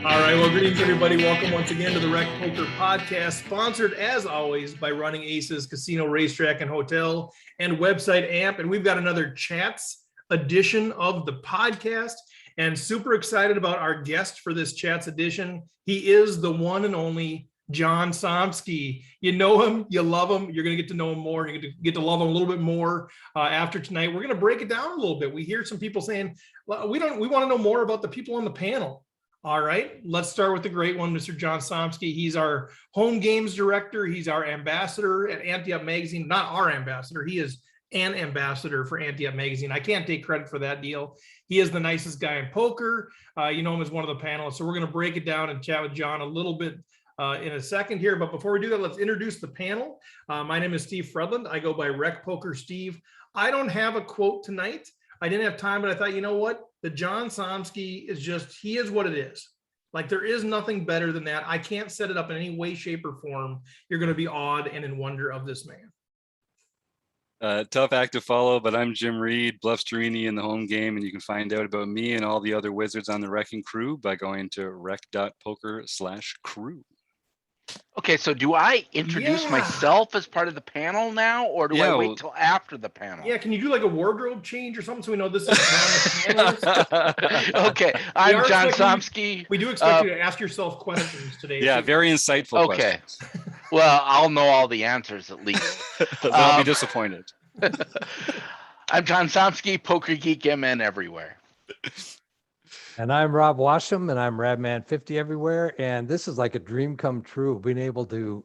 All right, well, greetings, everybody. Welcome once again to the RecPoker podcast, sponsored, as always, by Running Aces Casino, Racetrack, and Hotel, and website AMP. And we've got another Chats edition of the podcast, and super excited about our guest for this Chats edition. He is the one and only John Somsky. You know him, you love him. You're going to get to know him more. You're going to get to love him a little bit more after tonight. We're going to break it down a little bit. We hear some people saying, well, we want to know more about the people on the panel. All right, let's start with the great one, Mr. John Somsky. He's our home games director. He's our ambassador at AnteUp Magazine. Not our ambassador. He is an ambassador for AnteUp Magazine. I can't take credit for that deal. He is the nicest guy in poker. You know him as one of the panelists. So we're going to break it down and chat with John a little bit in a second here. But before we do that, let's introduce the panel. My name is Steve Fredland. I go by RecPoker Steve. I don't have a quote tonight. I didn't have time, but I thought, you know what? The John Somsky is just, he is what it is. Like, there is nothing better than that. I can't set it up in any way, shape, or form. You're going to be awed and in wonder of this man. Tough act to follow, but I'm Jim Reed, Bluffsterini in the home game, and you can find out about me and all the other wizards on the Wrecking Crew by going to rec.poker/crew. Okay, so do I introduce myself as part of the panel now, or do I wait till after the panel? Yeah, can you do like a wardrobe change or something so we know this is John the panelist? Okay, I'm John Somsky. We do expect you to ask yourself questions today. Yeah, very insightful questions. Well, I'll know all the answers at least. I'll be disappointed. I'm John Somsky, Poker Geek MN everywhere. And I'm Rob Washam, and I'm Radman50 everywhere. And this is like a dream come true, being able to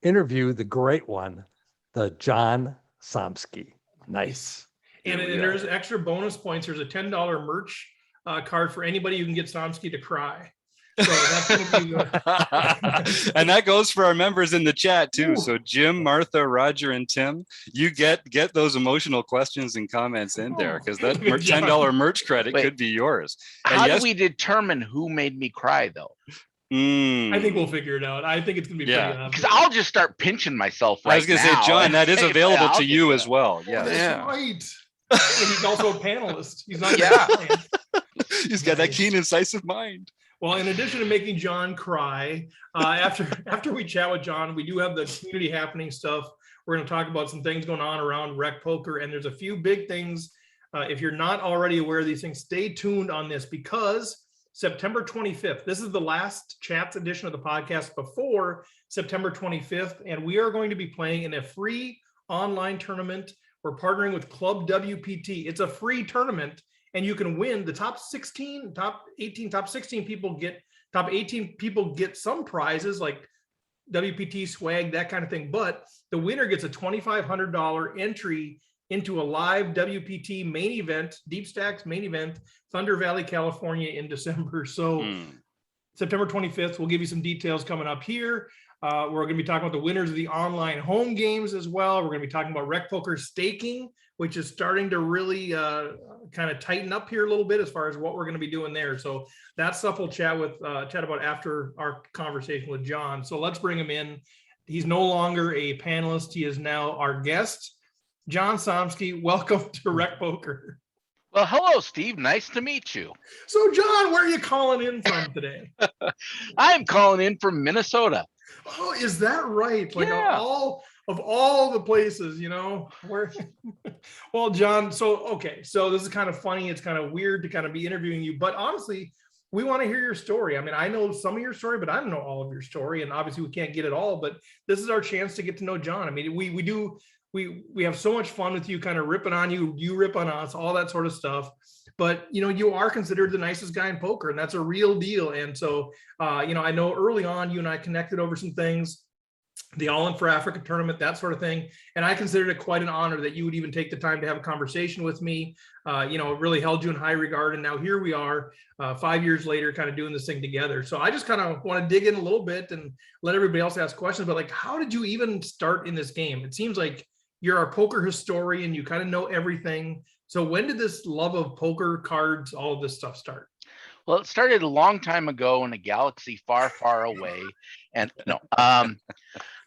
interview the great one, the John Somsky. Nice. And there's extra bonus points. There's a $10 merch card for anybody who can get Somsky to cry. So that's gonna be and that goes for our members in the chat too. Ooh. So Jim, Martha, Roger, and Tim, you get those emotional questions and comments in there, because that $10 merch credit could be yours. How do we determine who made me cry though? I think we'll figure it out. I think it's gonna be pretty obvious. Because I'll just start pinching myself right now. I was gonna say, John, that is available to you as well. Yeah, that's right. And he's also a panelist. He's not He's got that keen, incisive mind. Well, in addition to making John cry, after we chat with John, we do have the community happening stuff. We're going to talk about some things going on around RecPoker, and there's a few big things. If you're not already aware of these things, stay tuned on this, because September 25th, this is the last Chats edition of the podcast before September 25th, and we are going to be playing in a free online tournament. We're partnering with Club WPT. It's a free tournament. And you can win. The top 16, top 18, top 16 people get, top 18 people get some prizes like WPT swag, that kind of thing. But the winner gets a $2,500 entry into a live WPT main event, Deep Stacks main event, Thunder Valley, California in December. So September 25th, we'll give you some details coming up here. We're going to be talking about the winners of the online home games as well. We're going to be talking about RecPoker Staking, which is starting to really kind of tighten up here a little bit as far as what we're going to be doing there. So that stuff we'll chat about after our conversation with John. So let's bring him in. He's no longer a panelist. He is now our guest. John Somsky, welcome to RecPoker. Well, hello, Steve. Nice to meet you. So, John, where are you calling in from today? I'm calling in from Minnesota. Oh, is that right? Like of all the places, you know, where? Well, John, so this is kind of funny. It's kind of weird to kind of be interviewing you, but honestly, we want to hear your story. I mean, I know some of your story, but I don't know all of your story, and obviously we can't get it all, but this is our chance to get to know John. I mean, we have so much fun with you, kind of ripping on you, you rip on us, all that sort of stuff. But, you know, you are considered the nicest guy in poker, and that's a real deal. And so, you know, I know early on you and I connected over some things, the All In for Africa tournament, that sort of thing. And I considered it quite an honor that you would even take the time to have a conversation with me. You know, it really held you in high regard. And now here we are 5 years later, kind of doing this thing together. So I just kind of want to dig in a little bit and let everybody else ask questions. But like, how did you even start in this game? It seems like you're our poker historian. You kind of know everything. So when did this love of poker, cards, all of this stuff start? Well, it started a long time ago in a galaxy far, far away. And no,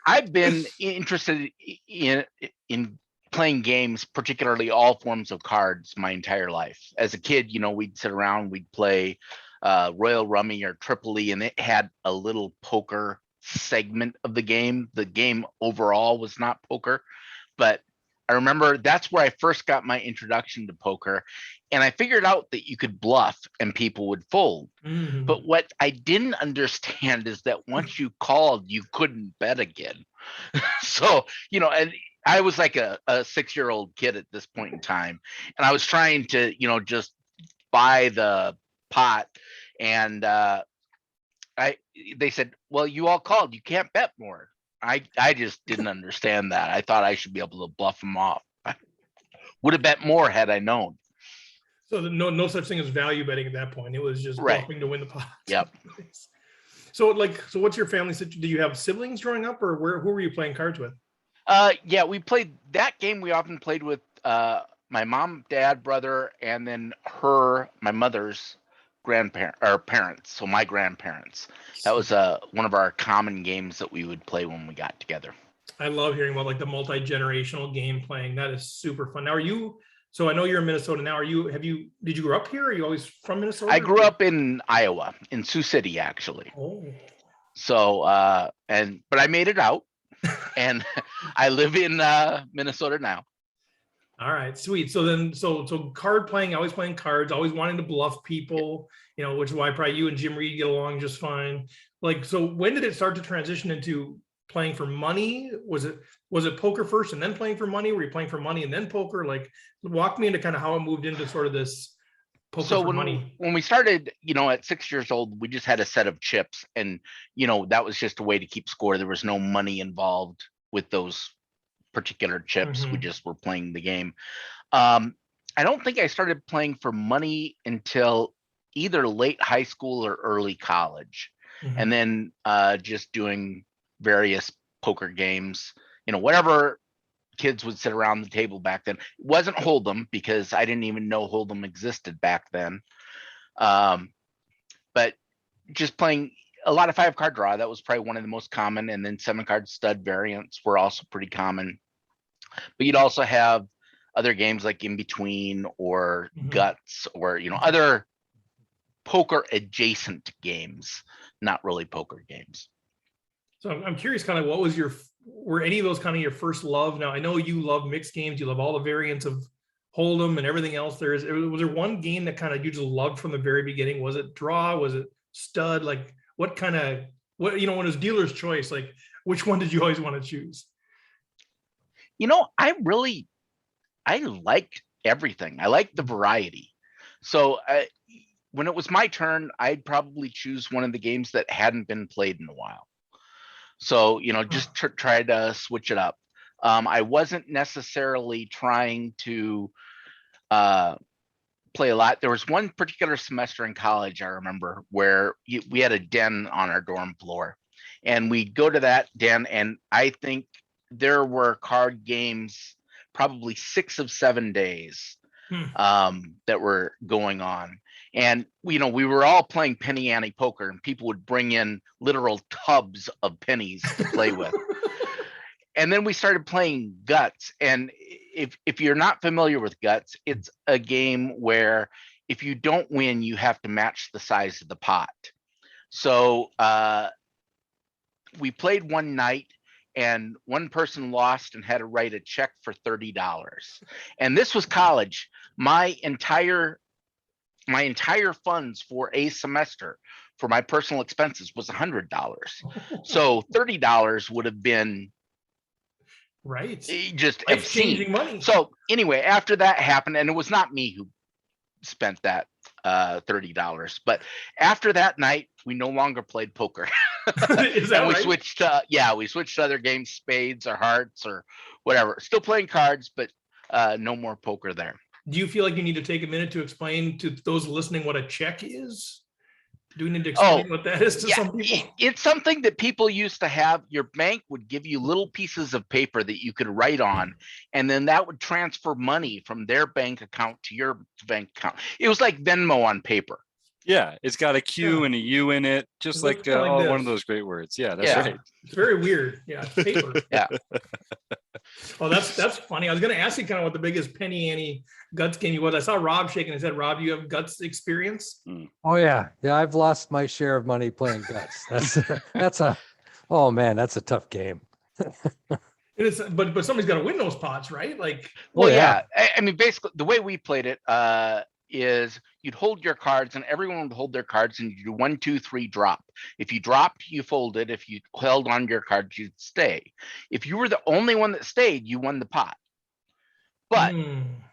I've been interested in playing games, particularly all forms of cards, my entire life. As a kid, you know, we'd sit around, we'd play Royal Rummy or Tripoli, and it had a little poker segment of the game. The game overall was not poker, but I remember that's where I first got my introduction to poker, and I figured out that you could bluff and people would fold. Mhm. But what I didn't understand is that once you called, you couldn't bet again. So, and I was like a 6-year-old kid at this point in time, and I was trying to, just buy the pot, and they said, well, you all called, you can't bet more. I just didn't understand that. I thought I should be able to bluff them off. I would have bet more had I known. So no such thing as value betting at that point. It was just Right. bluffing to win the pot. Yep. So what's your family situation? Do you have siblings growing up, or who were you playing cards with? Yeah, we played that game. We often played with my mom, dad, brother, and then my mother's grandparent or parents. So my grandparents. That was one of our common games that we would play when we got together. I love hearing about like the multi-generational game playing. That is super fun. Now, so I know you're in Minnesota now. Did you grow up here? Are you always from Minnesota? I grew up in Iowa, in Sioux City, actually. Oh. So, but I made it out, and I live in Minnesota now. All right, sweet. So card playing, always playing cards, always wanting to bluff people, which is why probably you and Jim Reed get along just fine. Like, so when did it start to transition into playing for money? Was it poker first and then playing for money? Were you playing for money and then poker? Like, walk me into kind of how it moved into sort of this poker for money. When we started, at 6 years old, we just had a set of chips, and that was just a way to keep score. There was no money involved with those particular chips. We just were playing the game. I don't think I started playing for money until either late high school or early college, and then just doing various poker games, whatever kids would sit around the table back then. It wasn't Hold'em, because I didn't even know Hold'em existed back then. But just playing a lot of 5-card draw, that was probably one of the most common, and then 7-card stud variants were also pretty common. But you'd also have other games like In Between or Guts, or other poker adjacent games, not really poker games. So I'm curious, kind of what was were any of those kind of your first love? Now, I know you love mixed games, you love all the variants of Hold'em and everything else there is. Was there one game that kind of you just loved from the very beginning? Was it draw? Was it stud? Like, when it was dealer's choice, like, which one did you always want to choose? I liked everything. I liked the variety. So when it was my turn, I'd probably choose one of the games that hadn't been played in a while. So, just try to switch it up. I wasn't necessarily trying to play a lot. There was one particular semester in college, I remember, where we had a den on our dorm floor, and we'd go to that den, and I think there were card games probably 6 of 7 days that were going on. And, we were all playing penny ante poker, and people would bring in literal tubs of pennies to play with. And then we started playing Guts. And if you're not familiar with Guts, it's a game where if you don't win, you have to match the size of the pot. So we played one night, and one person lost and had to write a check for $30. And this was college. My entire funds for a semester for my personal expenses was $100. So $30 would have been right, just obscene money. So anyway, after that happened, and it was not me who spent that $30, but after that night, we no longer played poker. Is that and we right? switched to other games, spades or hearts or whatever. Still playing cards, but no more poker there. Do you feel like you need to take a minute to explain to those listening what a check is? Do we need to explain what that is to some people? It's something that people used to have. Your bank would give you little pieces of paper that you could write on, and then that would transfer money from their bank account to your bank account. It was like Venmo on paper. Yeah, it's got a Q Yeah. and a U in it, just It like, looks kinda like one of this. those great words. Yeah, that's Yeah. right. It's very weird. Yeah, it's paper. Yeah. Oh, that's funny. I was going to ask you kind of what the biggest penny ante guts game was. I saw Rob shaking his head. Rob, you have guts experience? Oh yeah. Yeah. I've lost my share of money playing guts. Oh man, that's a tough game. It is, but somebody's got to win those pots, right? Like, Well, yeah. I mean, basically, the way we played it is you'd hold your cards, and everyone would hold their cards, and you do 1, 2, 3, drop. If you dropped, you folded. If you held on your cards, you'd stay. If you were the only one that stayed, you won the pot. But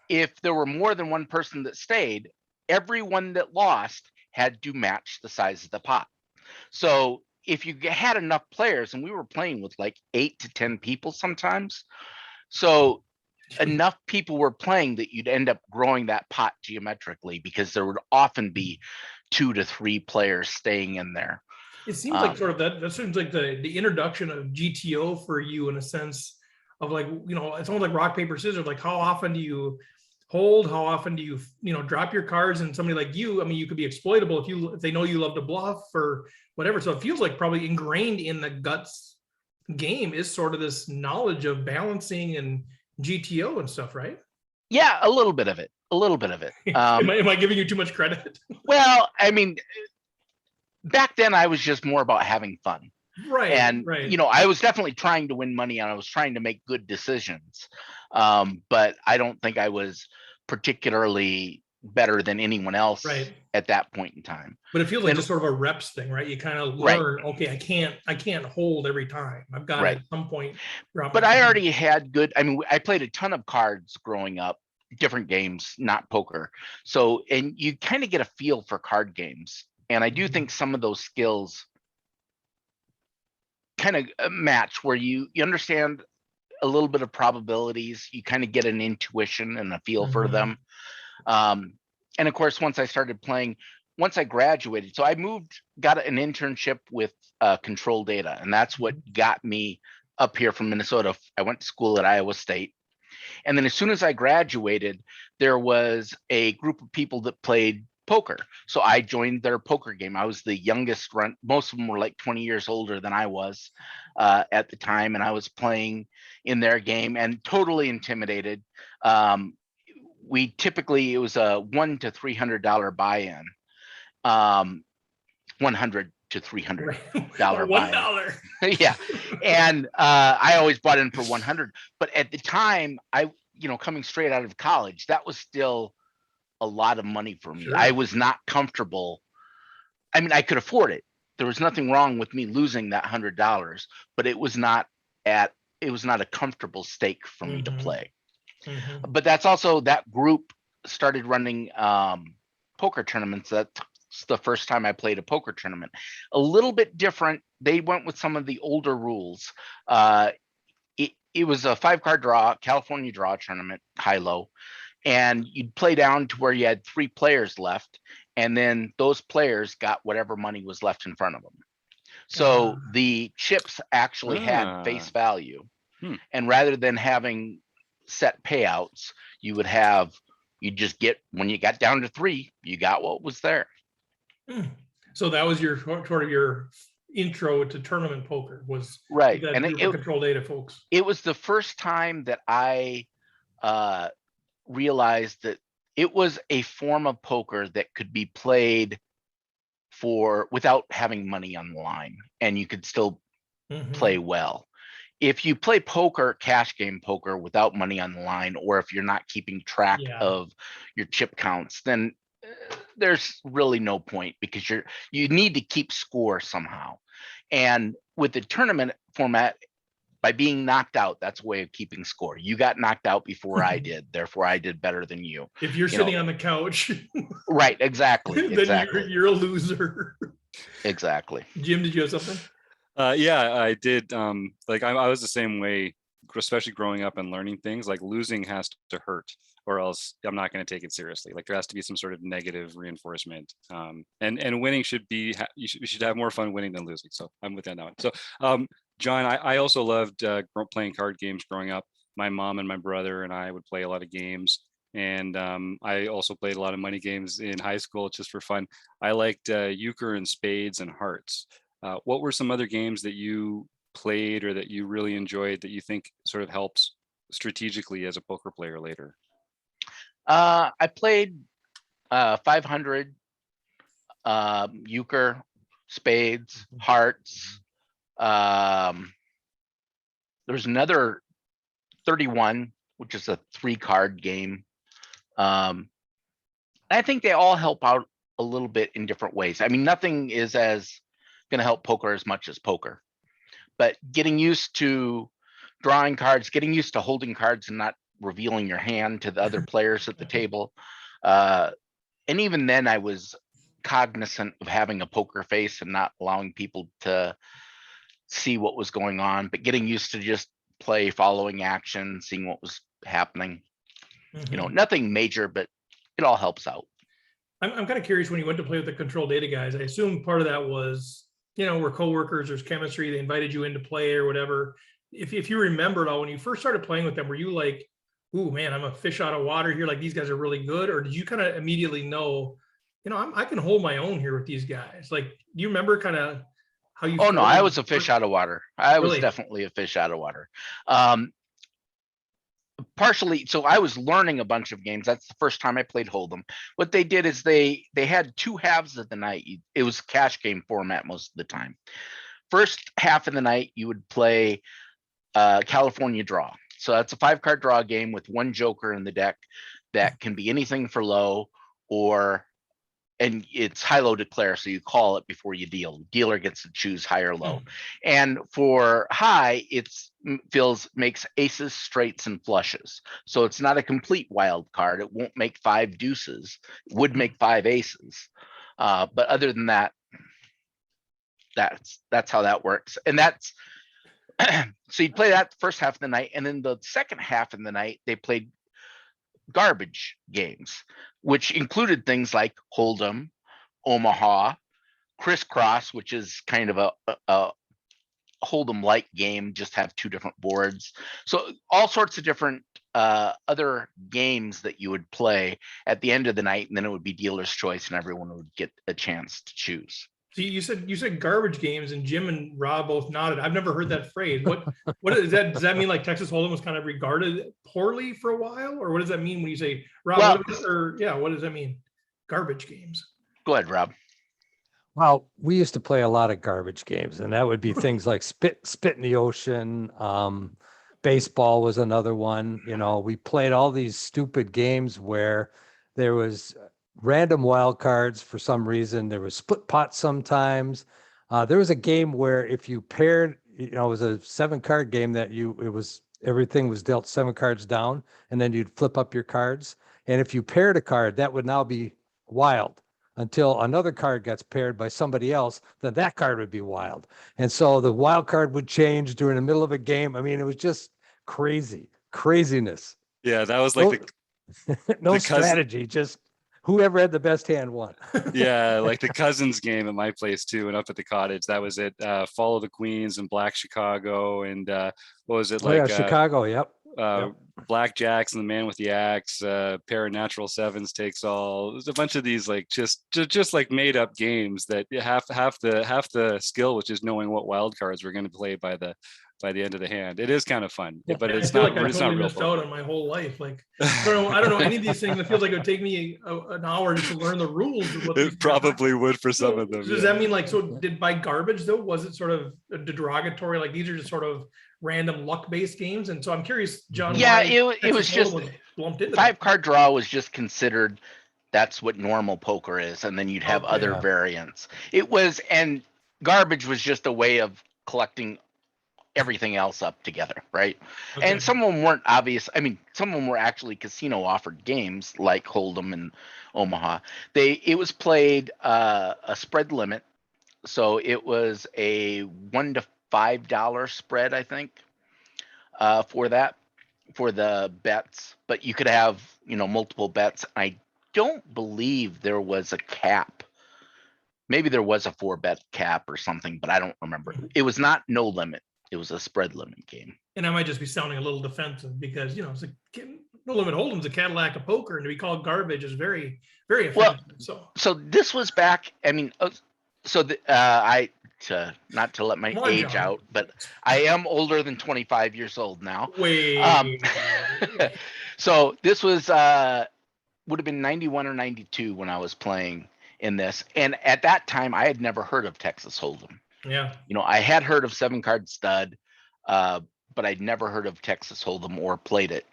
if there were more than one person that stayed, everyone that lost had to match the size of the pot. So if you had enough players, and we were playing with like 8 to 10 people sometimes, so enough people were playing that you'd end up growing that pot geometrically, because there would often be 2 to 3 players staying in there. it seems like sort of that seems like the introduction of GTO for you, in a sense of like, it's almost like rock, paper, scissors. Like, how often do you hold? How often do you drop your cards? And somebody like you, I mean, you could be exploitable if they know you love to bluff or whatever. So it feels like probably ingrained in the guts game is sort of this knowledge of balancing and GTO and stuff, right? Yeah, a little bit of it. Am I giving you too much credit? Well, I mean, back then I was just more about having fun. Right. And, right. I was definitely trying to win money, and I was trying to make good decisions. But I don't think I was particularly better than anyone else at that point in time. But it feels like just sort of a reps thing, right? You kind of learn, okay, I can't hold every time. I've got to at some point drop. But I already had good, I mean, I played a ton of cards growing up, different games, not poker. So, and you kind of get a feel for card games. And I do think some of those skills kind of match, where you understand a little bit of probabilities, you kind of get an intuition and a feel for them. And of course, once I graduated, so I got an internship with Control Data, and that's what got me up here from Minnesota. I went to school at Iowa State. And then as soon as I graduated, there was a group of people that played poker. So I joined their poker game. I was the youngest run. Most of them were like 20 years older than I was at the time. And I was playing in their game and totally intimidated. It was a $100 to $300 buy-in. $100 to $300 buy-in. Yeah. And I always bought in for 100. But at the time, coming straight out of college, that was still a lot of money for me. Sure. I was not comfortable. I mean, I could afford it. There was nothing wrong with me losing that $100, but it was not a comfortable stake for me to play. But that's also, that group started running poker tournaments. That's the first time I played a poker tournament. A little bit different. They went with some of the older rules. It was a 5-card draw, California draw tournament, high-low. And you'd play down to where you had 3 players left, and then those players got whatever money was left in front of them. So the chips actually had face value. And rather than having set payouts, you'd just get, when you got down to 3, you got what was there. So that was your sort of your intro to tournament poker, was right. And it Control Data folks. It was the first time that I realized that it was a form of poker that could be played without having money on the line, and you could still play well. If you play poker, cash game poker, without money on the line, or if you're not keeping track of your chip counts, then there's really no point, because you need to keep score somehow. And with the tournament format, by being knocked out, that's a way of keeping score. You got knocked out before I did, therefore I did better than you. If you're sitting on the couch. Right, exactly. Then you're a loser. Exactly. Jim, did you have something? Yeah, I did. I was the same way, especially growing up and learning things. Like, losing has to hurt, or else I'm not going to take it seriously. Like, there has to be some sort of negative reinforcement. And winning should be, you should have more fun winning than losing. So I'm with that now. So John, I also loved playing card games growing up. My mom and my brother and I would play a lot of games. And I also played a lot of money games in high school just for fun. I liked euchre and spades and hearts. What were some other games that you played or that you really enjoyed that you think sort of helps strategically as a poker player later? I played 500, euchre, spades, hearts. There was another 31, which is a 3-card game. I think they all help out a little bit in different ways. I mean, nothing is as going to help poker as much as poker, but getting used to drawing cards, getting used to holding cards and not revealing your hand to the other players at the table. And even then I was cognizant of having a poker face and not allowing people to see what was going on, but getting used to just play, following action, seeing what was happening. You know, nothing major, but it all helps out. I'm kind of curious, when you went to play with the control data guys, I assume part of that was, you know, we're coworkers, there's chemistry, they invited you in to play or whatever. If you remember it all, when you first started playing with them, were you like, ooh, man, I'm a fish out of water here, like these guys are really good? Or did you kind of immediately know, you know, I can hold my own here with these guys? Like, do you remember kind of how you? Oh no, I was a fish out of water. I was Really? definitely a fish out of water. Partially, so I was learning a bunch of games. That's the first time I played Hold'em. What they did is they had 2 halves of the night. It was cash game format most of the time. First half of the night, you would play California Draw. So that's a 5-card draw game with 1 joker in the deck that can be anything for low, or, and it's high-low declare, so you call it before you deal. Dealer gets to choose high or low. And for high, makes aces, straights, and flushes. So it's not a complete wild card. It won't make 5 deuces. It would make 5 aces. But other than that, that's how that works. And that's so you play that the first half of the night, and then the second half of the night they played garbage games, which included things like Hold'em, Omaha, Crisscross, which is kind of a Hold'em-like game, just have 2 different boards. So all sorts of different other games that you would play at the end of the night, and then it would be dealer's choice, and everyone would get a chance to choose. So you said garbage games, and Jim and Rob both nodded. I've never heard that phrase. What is that? Does that mean like Texas Hold'em was kind of regarded poorly for a while, or what does that mean when you say, Rob? Well, what does that mean? Garbage games. Go ahead, Rob. Well, we used to play a lot of garbage games, and that would be things like spit in the ocean. Baseball was another one. You know, we played all these stupid games where there was random wild cards for some reason. There was split pots sometimes. There was a game where if you paired, you know, it was a 7-card game that everything was dealt 7 cards down, and then you'd flip up your cards. And if you paired a card, that would now be wild until another card gets paired by somebody else, then that card would be wild. And so the wild card would change during the middle of a game. I mean, it was just craziness. Yeah, that was like no strategy, just whoever had the best hand won. Yeah, like the cousins game at my place too, and up at the cottage. That was it. Follow the Queens and Black Chicago, and what was it like? Chicago. Yep. Black Jacks and the Man with the Axe. Pair of Natural Sevens takes all. There's a bunch of these like just like made up games that half the skill, which is knowing what wild cards we're going to play by the end of the hand. It is kind of fun, but it's not. Like it's totally not real. Missed out on my whole life. Like I don't know any of these things. It feels like it would take me an hour just to learn the rules. Of what it probably would for some of them. Does that mean like, so did by garbage though? Was it sort of derogatory? Like these are just sort of random luck-based games, and so I'm curious, John. Yeah, it was just 5-card draw was just considered. That's what normal poker is, and then you'd have other variants. It was, and garbage was just a way of collecting everything else up together, right? Okay. And some of them weren't obvious. I mean, some of them were actually casino offered games like Hold'em and Omaha. It was played a spread limit, so it was a $1 to $5 spread, I think, for the bets. But you could have, you know, multiple bets. I don't believe there was a cap. Maybe there was a 4-bet cap or something, but I don't remember. It was not no limit. It was a spread limit game. And I might just be sounding a little defensive because, you know, it's like No Limit Hold'em's a Cadillac of poker, and to be called garbage is very, very offensive. So this was back. I mean, not to let my Come on, age John. out, but I am older than 25 years old now. Wait. So this was would have been 91 or 92 when I was playing in this, and at that time I had never heard of Texas Hold'em. Yeah. You know, I had heard of 7-card stud, but I'd never heard of Texas Hold'em or played it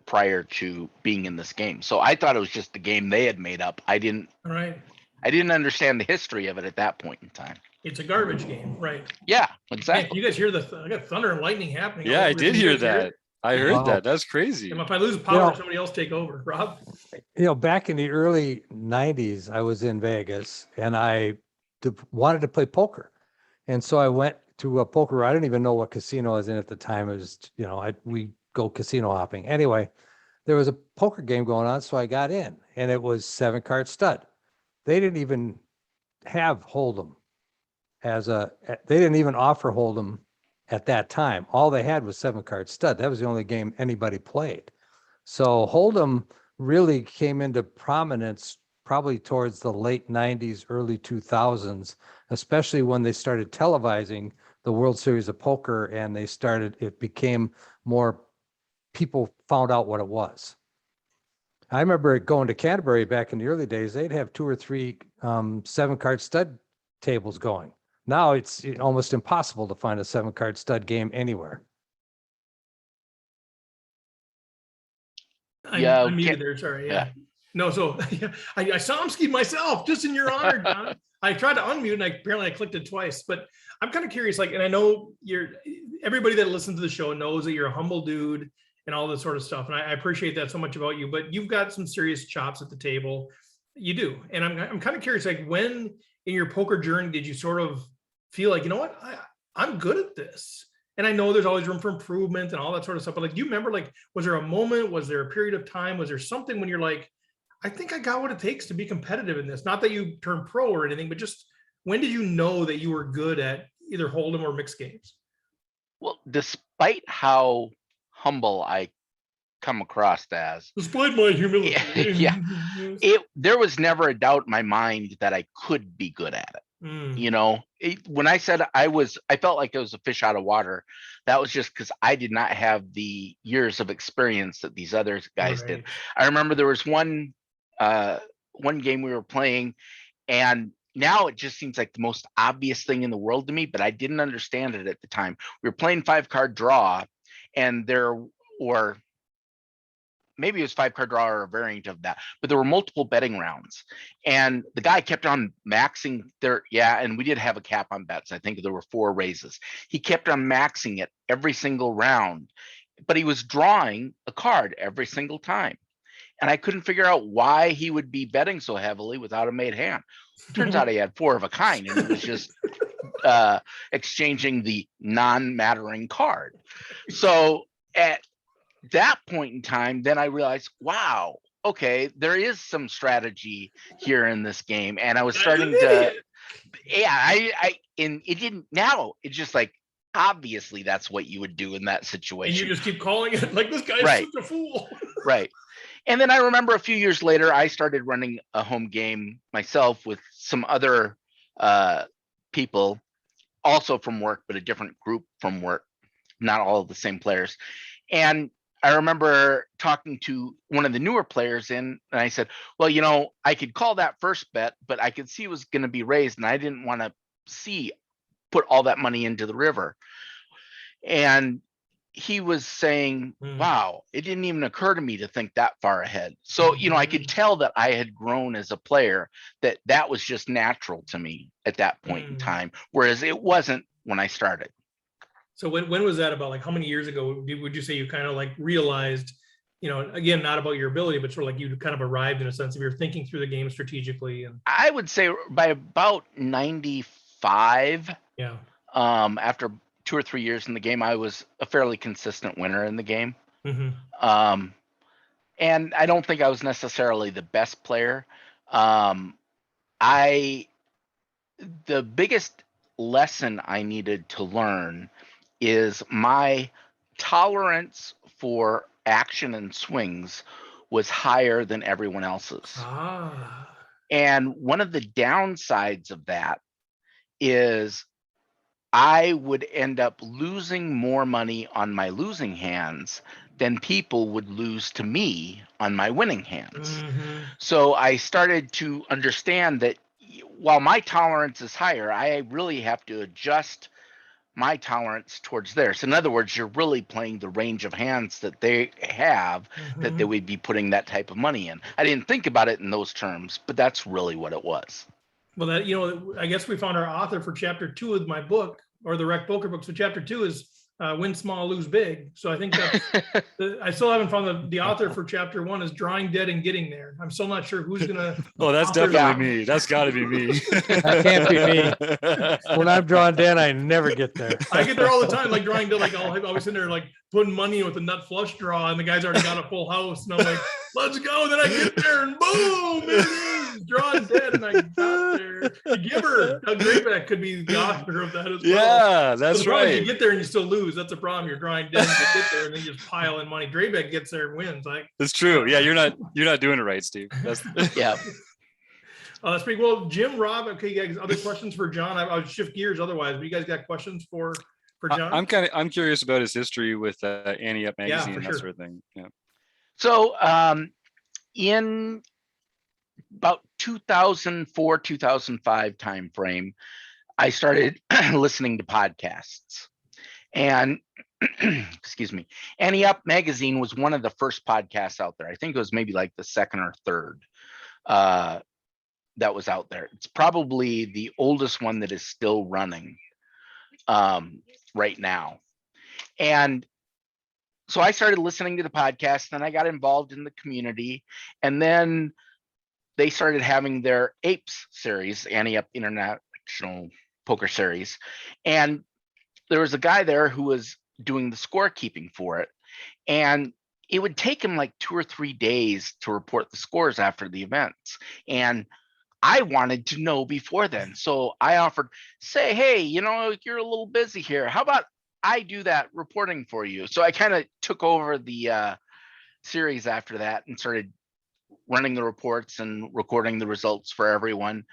prior to being in this game. So I thought it was just the game they had made up. I didn't understand the history of it at that point in time. It's a garbage game, right? Yeah, Man, exactly. can you guys hear I got thunder and lightning happening? Yeah, I did hear that. I heard Wow. that. That's crazy. And if I lose power, somebody else take over. Rob? Back in the early 90s, I was in Vegas and I wanted to play poker. And so I went to a poker. I didn't even know what casino I was in at the time. It was, we go casino hopping. Anyway, there was a poker game going on. So I got in and it was 7-card stud. They didn't even have Hold'em they didn't even offer Hold'em at that time. All they had was 7-card stud. That was the only game anybody played. So Hold'em really came into prominence probably towards the late 90s, early 2000s, especially when they started televising the World Series of Poker and it became more, people found out what it was. I remember going to Canterbury back in the early days, they'd have 2 or 3 7-card stud tables going. Now it's almost impossible to find a 7-card stud game anywhere. I'm muted there. Sorry. Yeah. No, so I Somsky myself, just in your honor, John. I tried to unmute and apparently I clicked it twice, but I'm kind of curious, and I know everybody that listens to the show knows that you're a humble dude and all this sort of stuff. And I appreciate that so much about you, but you've got some serious chops at the table. You do. And I'm kind of curious, when in your poker journey did you sort of feel like, you know what, I'm good at this? And I know there's always room for improvement and all that sort of stuff, but do you remember, was there a moment, was there a period of time, was there something when you're like, I think I got what it takes to be competitive in this? Not that you turned pro or anything, but just when did you know that you were good at either Hold'em or mixed games? Well, despite how humble I come across as, despite my humility, there was never a doubt in my mind that I could be good at it. When I said I felt like I was a fish out of water, that was just because I did not have the years of experience that these other guys did. I remember there was one game we were playing, and now it just seems like the most obvious thing in the world to me, but I didn't understand it at the time. We were playing 5-card draw, and or maybe it was 5-card draw or a variant of that, but there were multiple betting rounds, and the guy kept on maxing and we did have a cap on bets. I think there were 4 raises. He kept on maxing it every single round, but he was drawing a card every single time. And I couldn't figure out why he would be betting so heavily without a made hand. Turns out he had 4 of a kind, and he was just exchanging the non-mattering card. So at that point in time, then I realized, wow, okay, there is some strategy here in this game. And I was starting to, and it didn't, now it's just like, obviously that's what you would do in that situation. And you just keep calling it like, this guy's such a fool. Right. And then I remember a few years later, I started running a home game myself with some other people, also from work, but a different group from work, not all of the same players. And I remember talking to one of the newer players and I said, well, I could call that first bet, but I could see it was going to be raised, and I didn't want to put all that money into the river. And he was saying, wow, it didn't even occur to me to think that far ahead. So, I could tell that I had grown as a player, that was just natural to me at that point in time, whereas it wasn't when I started. So when was that about? Like, how many years ago would you say you kind of realized, again, not about your ability, but sort of you kind of arrived in a sense of you're thinking through the game strategically? And I would say by about 95, after 2 or 3 years in the game, I was a fairly consistent winner in the game. And I don't think I was necessarily the best player. The biggest lesson I needed to learn is my tolerance for action and swings was higher than everyone else's. Ah. And one of the downsides of that is I would end up losing more money on my losing hands than people would lose to me on my winning hands. Mhm. So I started to understand that while my tolerance is higher, I really have to adjust my tolerance towards theirs. In other words, you're really playing the range of hands that they have that they Mhm. would be putting that type of money in. I didn't think about it in those terms, but that's really what it was. Well, that, you know, I guess we found our author for chapter 2 of my book, or the RecPoker book. So chapter 2 is win small, lose big. So I think that's, I still haven't found the author for chapter 1 is drawing dead and getting there. I'm still not sure who's gonna. Oh, that's author definitely that. me. That's got to be me. That can't be me. When I'm drawing dead, I never get there. I get there all the time, like drawing dead. Like I'll be sitting there like putting money with a nut flush draw, and the guy's already got a full house, and I'm like, let's go. And then I get there, and boom, there it is, drawing dead, and I got there. The giver, Doug Grayback, could be the author of that as well. Yeah, But that's the problem is right. you get there and you still lose. That's a problem. You're drawing dead, you get there, and then you just pile in money. Drayback gets there and wins. It's true. Yeah, you're not doing it right, Steve. That's Yeah. That's pretty well. Jim, Rob, okay, you guys, other questions for John? I'll shift gears otherwise, but you guys got questions for John? I'm curious about his history with AnteUp Magazine and that sort of thing. Yeah. So in about 2004, 2005 timeframe, I started listening to podcasts. And excuse me, AnteUp Magazine was one of the first podcasts out there. I think it was maybe like the second or third that was out there. It's probably the oldest one that is still running right now. And so I started listening to the podcast, then I got involved in the community, and then they started having their APES series, AnteUp International Poker Series. And there was a guy there who was doing the scorekeeping for it. And it would take him like 2 or 3 days to report the scores after the events. And I wanted to know before then. So I offered, say, hey, you know, you're a little busy here. How about I do that reporting for you? So I kind of took over the series after that and started running the reports and recording the results for everyone.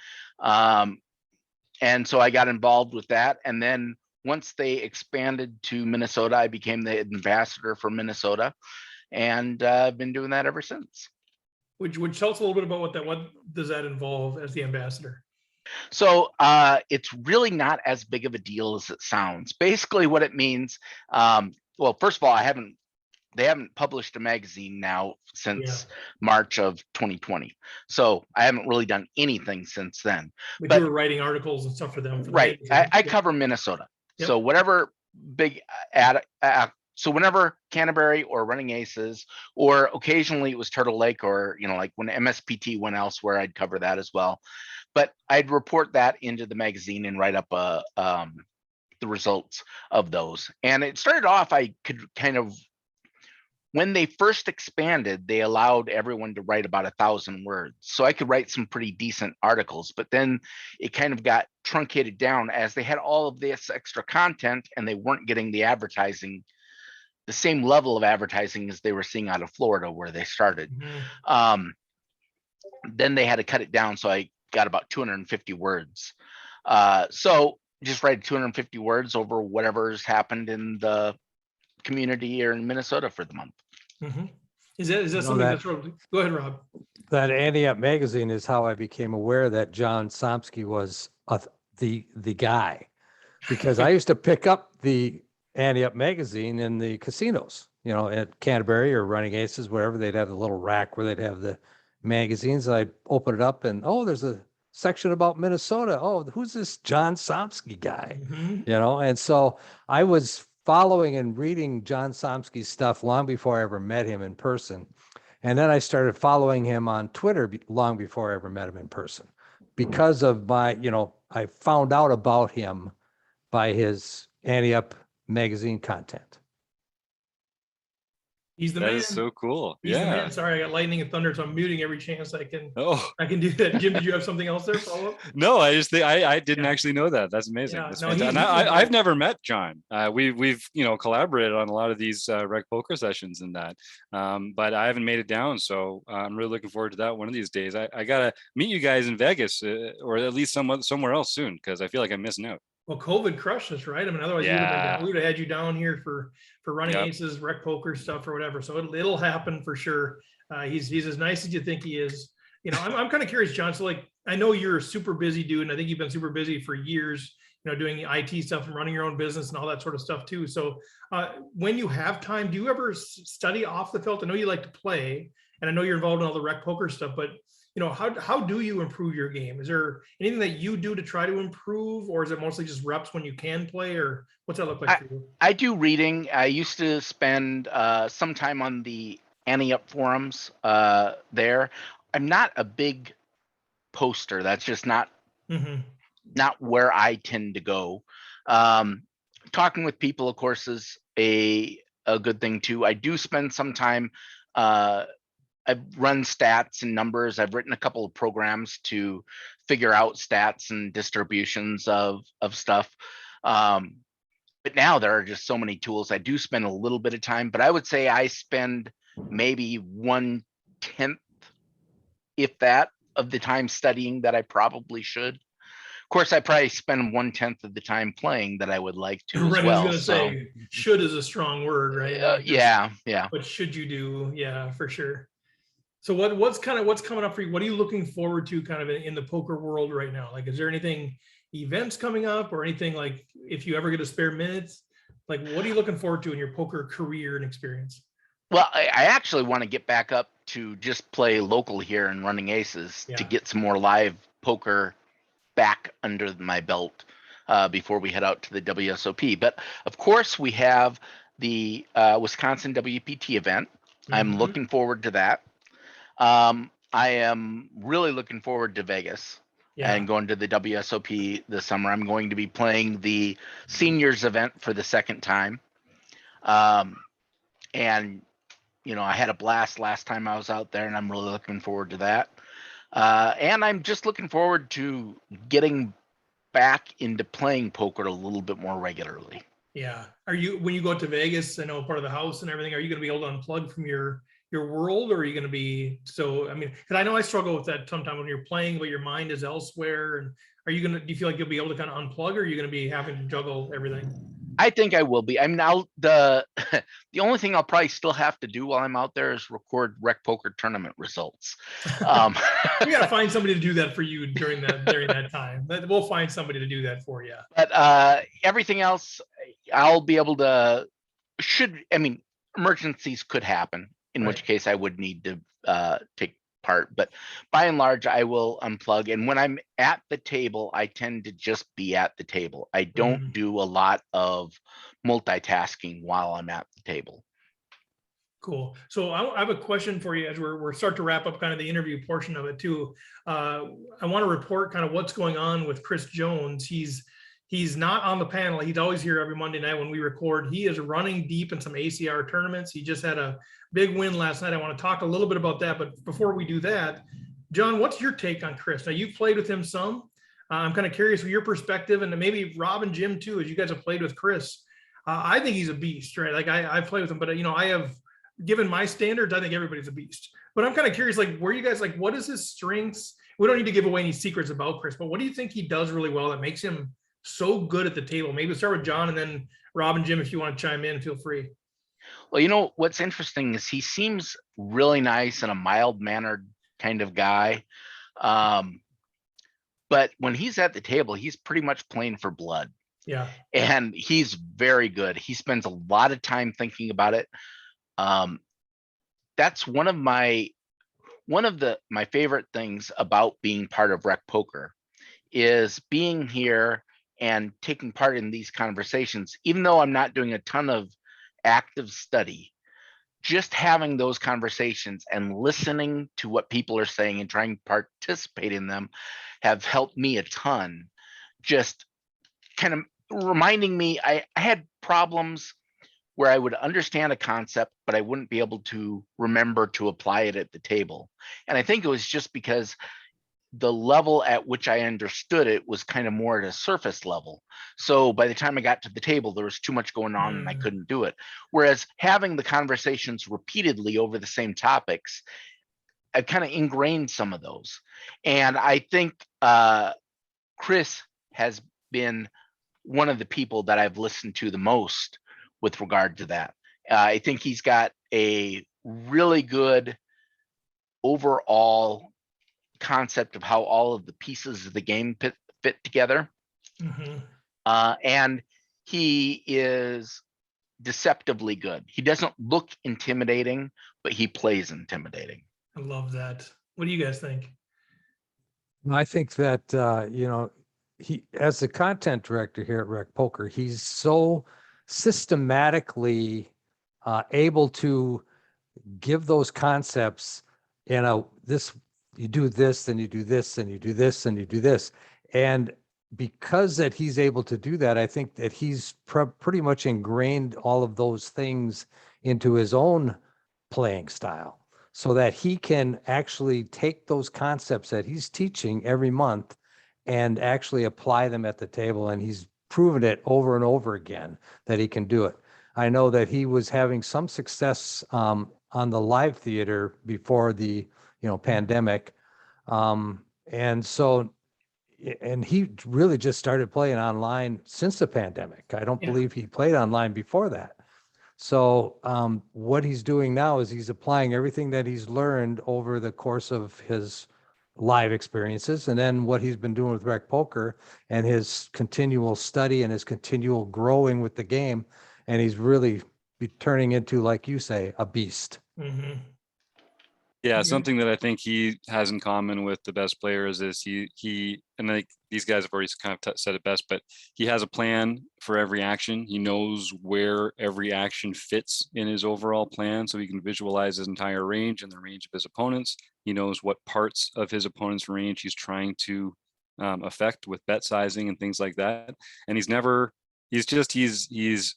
And so I got involved with that. And then once they expanded to Minnesota, I became the ambassador for Minnesota, and I've been doing that ever since. Which tell us a little bit about what does that involve as the ambassador? So it's really not as big of a deal as it sounds. Basically what it means, well, first of all, they haven't published a magazine now since March of 2020. So I haven't really done anything since then. But you were writing articles and stuff for them. Right. I cover Minnesota. Yep. So whatever big so whenever Canterbury or Running Aces, or occasionally it was Turtle Lake, or, you know, like when MSPT went elsewhere, I'd cover that as well. But I'd report that into the magazine and write up the results of those. And it started off, I could kind of, when they first expanded, they allowed everyone to write about 1,000 words. So I could write some pretty decent articles, but then it kind of got truncated down as they had all of this extra content and they weren't getting the advertising, the same level of advertising as they were seeing out of Florida where they started. Mm-hmm. Then they had to cut it down. So I got about 250 words. So just write 250 words over whatever's happened in the community or in Minnesota for the month. Mm-hmm. Is that something that's really, go ahead, Rob. That AnteUp Magazine is how I became aware that John Somsky was the guy, because I used to pick up the AnteUp Magazine in the casinos, you know, at Canterbury or Running Aces, wherever. They'd have the little rack where they'd have the magazines. I'd open it up and, oh, there's a section about Minnesota. Oh, who's this John Somsky guy? Mm-hmm. You know, and so I was following and reading John Somsky's stuff long before I ever met him in person. And then I started following him on Twitter long before I ever met him in person, because of my, you know, I found out about him by his AnteUp Magazine content. He's the That man. is so cool. He's the Yeah. man. Sorry, I got lightning and thunder, so I'm muting every chance I can. Oh, I can do that. Jim, did you have something else there? Follow up? no, I just think I didn't Yeah. actually know that. That's amazing. Yeah, That's no, fantastic. And he's I've never met John. We've collaborated on a lot of these RecPoker sessions and that, but I haven't made it down. So I'm really looking forward to that one of these days. I gotta meet you guys in Vegas, or at least somewhere else soon, because I feel like I'm missing out. Well, COVID crushed us, right? I mean, otherwise Yeah. we would have had you down here for running Yep. aces, rec poker stuff or whatever. So it'll happen for sure. He's as nice as you think he is. You know, I'm kind of curious, John. So like, I know you're a super busy dude, and I think you've been super busy for years. You know, doing IT stuff and running your own business and all that sort of stuff too. So when you have time, do you ever study off the field? I know you like to play, and I know you're involved in all the rec poker stuff, but you know, how do you improve your game? Is there anything that you do to try to improve, or is it mostly just reps when you can play, or what's that look like for you? I do reading. I used to spend some time on the AnteUp forums there. I'm not a big poster. That's just not where I tend to go. Talking with people, of course, is a good thing too. I do spend some time. I've run stats and numbers. I've written a couple of programs to figure out stats and distributions of stuff. But now there are just so many tools. I do spend a little bit of time, but I would say I spend maybe 1/10, if that, of the time studying that I probably should. Of course, I probably spend 1/10 of the time playing that I would like to as Right, well. I was gonna say, should is a strong word, right? Yeah. What should you do? Yeah, for sure. So what's coming up for you? What are you looking forward to kind of in the poker world right now? Like, is there anything, events coming up, or anything, like if you ever get a spare minutes, like what are you looking forward to in your poker career and experience? Well, I actually want to get back up to just play local here and running aces to get some more live poker back under my belt before we head out to the WSOP. But of course, we have the Wisconsin WPT event. I'm looking forward to that. I am really looking forward to Vegas and going to the WSOP this summer. I'm going to be playing the seniors event for the second time. And, you know, I had a blast last time I was out there, and I'm really looking forward to that. And I'm just looking forward to getting back into playing poker a little bit more regularly. Yeah. Are you, when you go to Vegas, I know part of the house and everything, are you going to be able to unplug from your world, or are you going to be, so, I mean, because I know I struggle with that sometimes when you're playing, but your mind is elsewhere. And do you feel like you'll be able to kind of unplug, or are you going to be having to juggle everything? I think I will be. I'm now the only thing I'll probably still have to do while I'm out there is record RecPoker tournament results. We got to find somebody to do that for you during that time. We'll find somebody to do that for you. But everything else, I'll be able to. Emergencies could happen, in which case I would need to take part. But by and large, I will unplug. And when I'm at the table, I tend to just be at the table. I don't do a lot of multitasking while I'm at the table. Cool. So I have a question for you as we're starting to wrap up kind of the interview portion of it too. I want to report kind of what's going on with Chris Jones. He's not on the panel. He's always here every Monday night when we record. He is running deep in some ACR tournaments. He just had a big win last night. I want to talk a little bit about that. But before we do that, John, what's your take on Chris? Now, you've played with him some. I'm kind of curious from your perspective, and maybe Rob and Jim too, as you guys have played with Chris. I think he's a beast, right? Like I've played with him, but I have, given my standards, I think everybody's a beast. But I'm kind of curious, like, where you guys, like, what is his strengths? We don't need to give away any secrets about Chris, but what do you think he does really well that makes him so good at the table? Maybe we'll start with John, and then Rob and Jim, if you want to chime in, feel free. Well, what's interesting is he seems really nice and a mild-mannered kind of guy. But when he's at the table, he's pretty much playing for blood. Yeah. And he's very good. He spends a lot of time thinking about it. That's one of my favorite things about being part of RecPoker is being here and taking part in these conversations. Even though I'm not doing a ton of active study, just having those conversations and listening to what people are saying and trying to participate in them have helped me a ton. Just kind of reminding me, I had problems where I would understand a concept, but I wouldn't be able to remember to apply it at the table. And I think it was just because the level at which I understood it was kind of more at a surface level. So by the time I got to the table, there was too much going on and I couldn't do it. Whereas having the conversations repeatedly over the same topics, I've kind of ingrained some of those. And I think Chris has been one of the people that I've listened to the most with regard to that. I think he's got a really good overall concept of how all of the pieces of the game fit together. And he is deceptively good. He doesn't look intimidating, but he plays intimidating. I love that. What do you guys think? I think that, you know, he, as the content director here at RecPoker, he's so systematically able to give those concepts, you know, this, you do this, then you do this, and you do this, and you do this. And because that he's able to do that, I think that he's pretty much ingrained all of those things into his own playing style, so that he can actually take those concepts that he's teaching every month and actually apply them at the table. And he's proven it over and over again that he can do it. I know that he was having some success on the live theater before the, you know, pandemic. And so, and he really just started playing online since the pandemic. I don't believe he played online before that. So what he's doing now is he's applying everything that he's learned over the course of his live experiences, and then what he's been doing with RecPoker and his continual study and his continual growing with the game. And he's really be turning into, like you say, a beast. Yeah, something that I think he has in common with the best players is he and like these guys have already kind of said it best, but he has a plan for every action. He knows where every action fits in his overall plan, so he can visualize his entire range and the range of his opponents. He knows what parts of his opponent's range he's trying to affect with bet sizing and things like that. And he's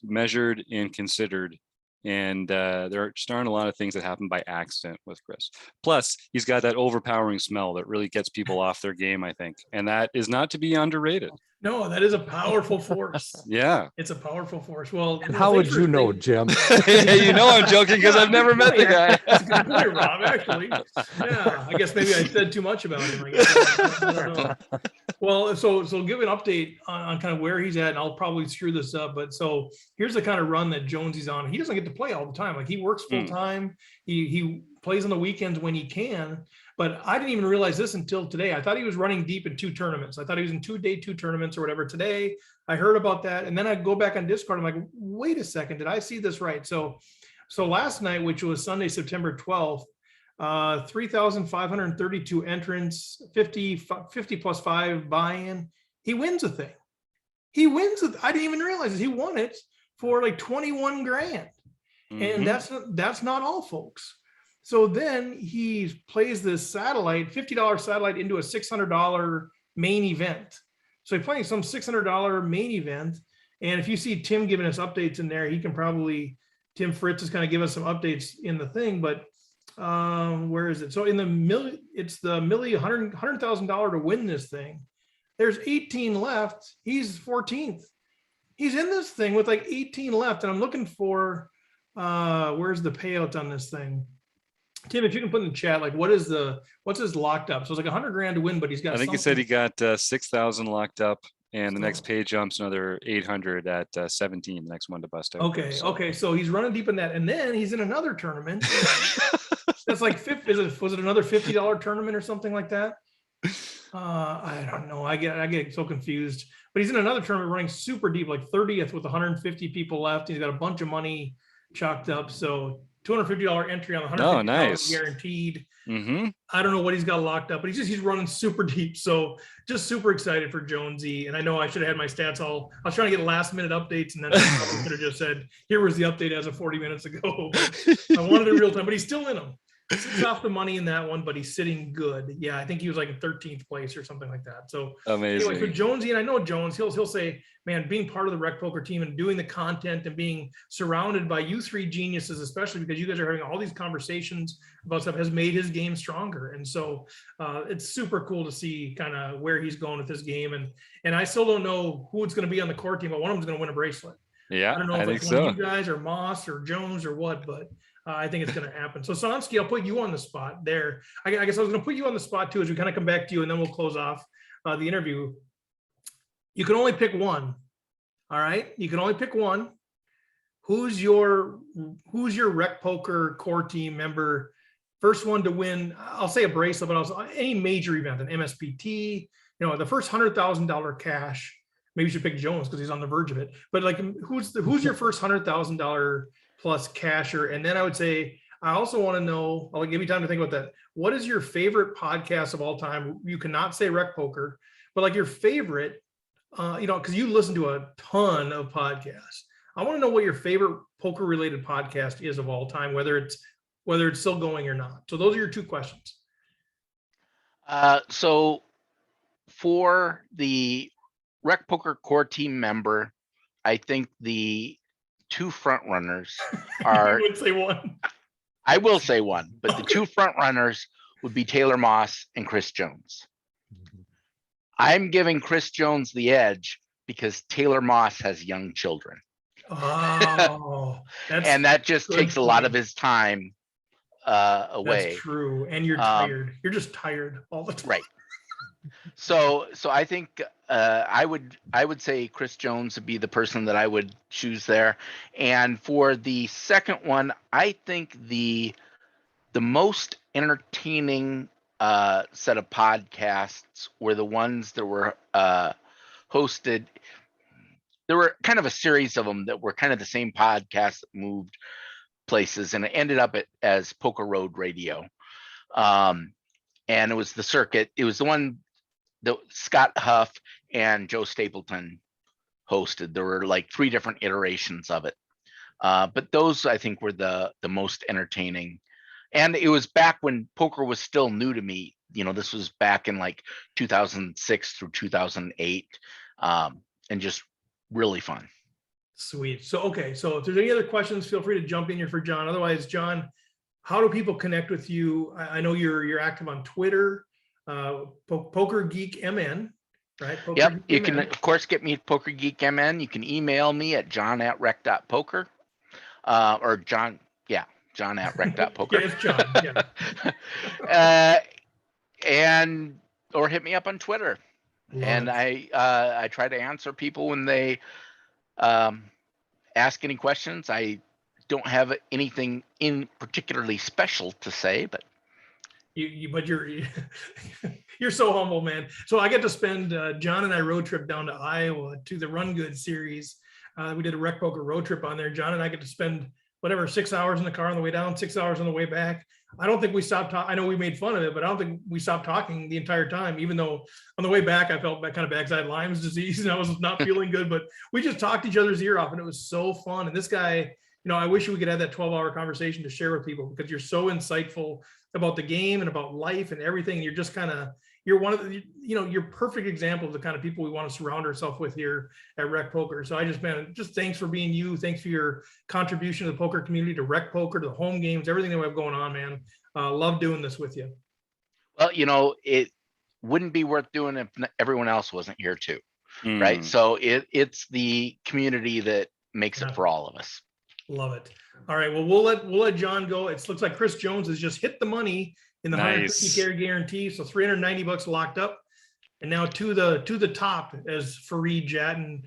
measured and considered. And there just aren't a lot of things that happen by accident with Chris. Plus, he's got that overpowering smell that really gets people off their game, I think. And that is not to be underrated. No, that is a powerful force. Yeah. It's a powerful force. Well, And how would you know, Jim? You know I'm joking because I've never met the guy. That's a good point, Rob, actually. Yeah, I guess maybe I said too much about him. I guess. I don't know. Well, so give an update on kind of where he's at, and I'll probably screw this up. But so here's the kind of run that Jonesy's on. He doesn't get to play all the time. Like, he works full time. He plays on the weekends when he can. But I didn't even realize this until today. I thought he was running deep in 2 tournaments. I thought he was in 2 tournaments or whatever. Today, I heard about that. And then I go back on Discord. I'm like, wait a second, did I see this right? So last night, which was Sunday, September 12th, 3,532 entrants, 50 plus 5 buy-in. He wins a thing. He wins it. I didn't even realize it. He won it for like 21 grand. And that's not all, folks. So then he plays this satellite, $50 satellite into a $600 main event. So he's playing some $600 main event. And if you see Tim giving us updates in there, he can probably, Tim Fritz is going to give us some updates in the thing, but where is it? So in the it's the $100,000 to win this thing. There's 18 left. He's 14th. He's in this thing with like 18 left. And I'm looking for, where's the payout on this thing? Tim, if you can put in the chat, like what's his locked up? So it's like 100 grand to win, but he's got, I think he said he got 6,000 locked up, and the next pay jumps another 800 at 17, the next one to bust out. Okay. So he's running deep in that. And then he's in another tournament. That's like, was it another $50 tournament or something like that? I don't know. I get so confused, but he's in another tournament running super deep, like 30th with 150 people left. He's got a bunch of money chalked up. So $250 entry on $150 nice. Guaranteed. I don't know what he's got locked up, but he's running super deep. So just super excited for Jonesy. And I know I should have had my stats all. I was trying to get last minute updates, and then I could have just said, here was the update as of 40 minutes ago. But I wanted it real time, but he's still in them. sits off the money in that one, but he's sitting good. Yeah, I think he was like in 13th place or something like that. So Amazing. anyway, so Jonesy, and I know Jones, he'll say, man, being part of the RecPoker team and doing the content and being surrounded by you three geniuses, especially because you guys are having all these conversations about stuff, has made his game stronger. And so it's super cool to see kind of where he's going with this game. And I still don't know who it's going to be on the core team, but one of them is going to win a bracelet. Yeah, I don't know I if think it's one so. of you guys or Moss or Jones or what, but I think it's going to happen. So Somsky, I'll put you on the spot there. I guess I was going to put you on the spot too, as we kind of come back to you, and then we'll close off the interview. You can only pick one. All right, you can only pick one. Who's your RecPoker core team member? First one to win, I'll say a bracelet, but also any major event, an MSPT, the first $100,000 cash. Maybe you should pick Jones because he's on the verge of it. But like, who's your first $100,000 plus casher? And then I would say, I also want to know, I'll give you time to think about that. What is your favorite podcast of all time? You cannot say RecPoker, but like your favorite, because you listen to a ton of podcasts. I want to know what your favorite poker related podcast is of all time, whether it's still going or not. So those are your two questions. So for the RecPoker core team member, I think the two front runners are. You would say one. I will say one, but the two front runners would be Taylor Moss and Chris Jones. I'm giving Chris Jones the edge because Taylor Moss has young children. Oh, and that just takes a lot of his time away. That's true. And you're tired. You're just tired all the time. Right. So I think I would say Chris Jones would be the person that I would choose there. And for the second one, I think the most entertaining set of podcasts were the ones that were hosted. There were kind of a series of them that were kind of the same podcast that moved places, and it ended up as Poker Road Radio. And it was the circuit. It was the one that Scott Huff and Joe Stapleton hosted. There were like 3 different iterations of it. But those, I think, were the most entertaining. And it was back when poker was still new to me. This was back in like 2006 through 2008, and just really fun. Sweet. So, okay. So if there's any other questions, feel free to jump in here for John. Otherwise, John, how do people connect with you? I know you're active on Twitter, Poker Geek MN, right? Poker Yep. Geek You MN. can, of course, get me at Poker Geek MN. You can email me at john@rec.poker, or John at rec.poker. Yeah, it's John. Yeah. And or hit me up on Twitter. Love it. I try to answer people when they ask any questions. I don't have anything in particularly special to say, but you're so humble, man. So I get to spend John and I road trip down to Iowa to the Run Good series. We did a RecPoker road trip on there. John and I get to spend 6 hours in the car on the way down, 6 hours on the way back. I don't think we stopped talking. I know we made fun of it, but I don't think we stopped talking the entire time, even though on the way back, I felt kind of bad because I had Lyme's disease and I was not feeling good, but we just talked each other's ear off and it was so fun. And this guy, I wish we could have that 12-hour conversation to share with people because you're so insightful about the game and about life and everything. And you're just you're one of the, you're perfect example of the kind of people we want to surround ourselves with here at RecPoker. So I just thanks for being you. Thanks for your contribution to the poker community, to RecPoker, to the home games, everything that we have going on, man. Love doing this with you. Well, it wouldn't be worth doing if everyone else wasn't here too. Right. So it's the community that makes it for all of us. Love it. All right. Well, we'll let John go. It looks like Chris Jones has just hit the money in the Nice. 150K guarantee. So $390 locked up. And now to the top, as Fareed Jatton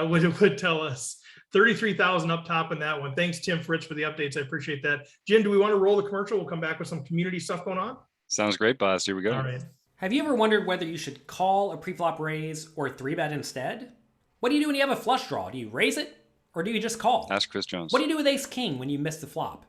would tell us, 33,000 up top in that one. Thanks, Tim Fritz, for the updates. I appreciate that. Jim, do we want to roll the commercial? We'll come back with some community stuff going on. Sounds great, boss. Here we go. All right. Have you ever wondered whether you should call a preflop raise or 3-bet instead? What do you do when you have a flush draw? Do you raise it or do you just call? Ask Chris Jones. What do you do with ace-king when you miss the flop?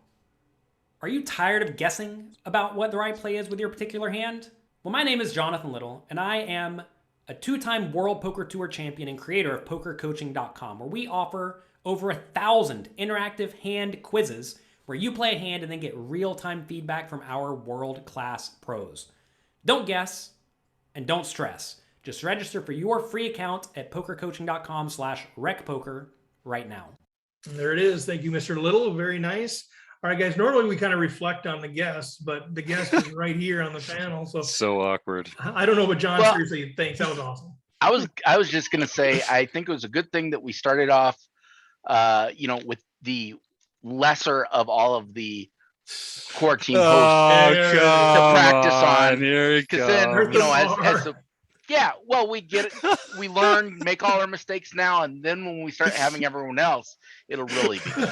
Are you tired of guessing about what the right play is with your particular hand? Well, my name is Jonathan Little, and I am a 2-time World Poker Tour champion and creator of PokerCoaching.com, where we offer over 1,000 interactive hand quizzes where you play a hand and then get real-time feedback from our world-class pros. Don't guess and don't stress. Just register for your free account at pokercoaching.com/recpoker right now. And there it is. Thank you, Mr. Little. Very nice. All right, guys. Normally we kind of reflect on the guest, but the guest is right here on the panel. So awkward. I don't know, but John, Well, seriously, thanks. That was awesome. I was just gonna say, I think it was a good thing that we started off, with the lesser of all of the core team hosts Oh, to come practice on, Here he because then comes. we get it, we learn, make all our mistakes now, and then when we start having everyone else, it'll really be good.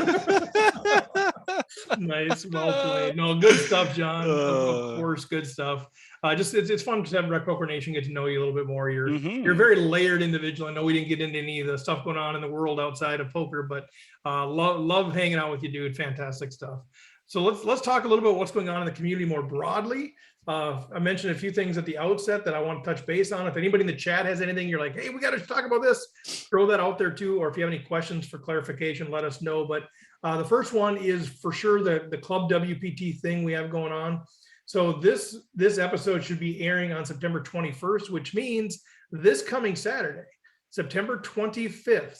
Nice, well played. No, good stuff, John. Of course, good stuff. It's fun to have RecPoker Nation get to know you a little bit more. You're a very layered individual. I know we didn't get into any of the stuff going on in the world outside of poker, but love hanging out with you, dude. Fantastic stuff. So let's talk a little bit about what's going on in the community more broadly. I mentioned a few things at the outset that I want to touch base on. If anybody in the chat has anything, you're like, hey, we got to talk about this, throw that out there too. Or if you have any questions for clarification, let us know. But the first one is for sure the Club WPT thing we have going on. So this episode should be airing on September 21st, which means this coming Saturday, September 25th,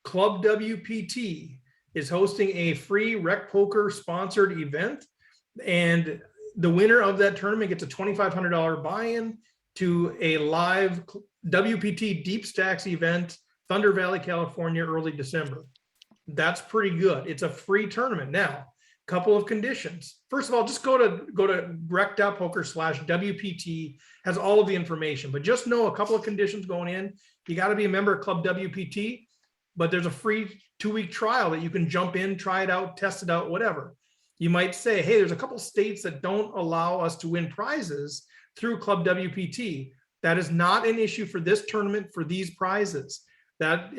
Club WPT is hosting a free RecPoker sponsored event. And the winner of that tournament gets a $2,500 buy-in to a live WPT Deep Stacks event, Thunder Valley, California, early December. That's pretty good. It's a free tournament. Now, couple of conditions. First of all, just go to rec.poker/WPT, has all of the information, but just know a couple of conditions going in. You got to be a member of Club WPT, but there's a free 2-week trial that you can jump in, try it out, test it out, whatever. You might say, hey, there's a couple states that don't allow us to win prizes through Club WPT. That is not an issue for this tournament for these prizes. That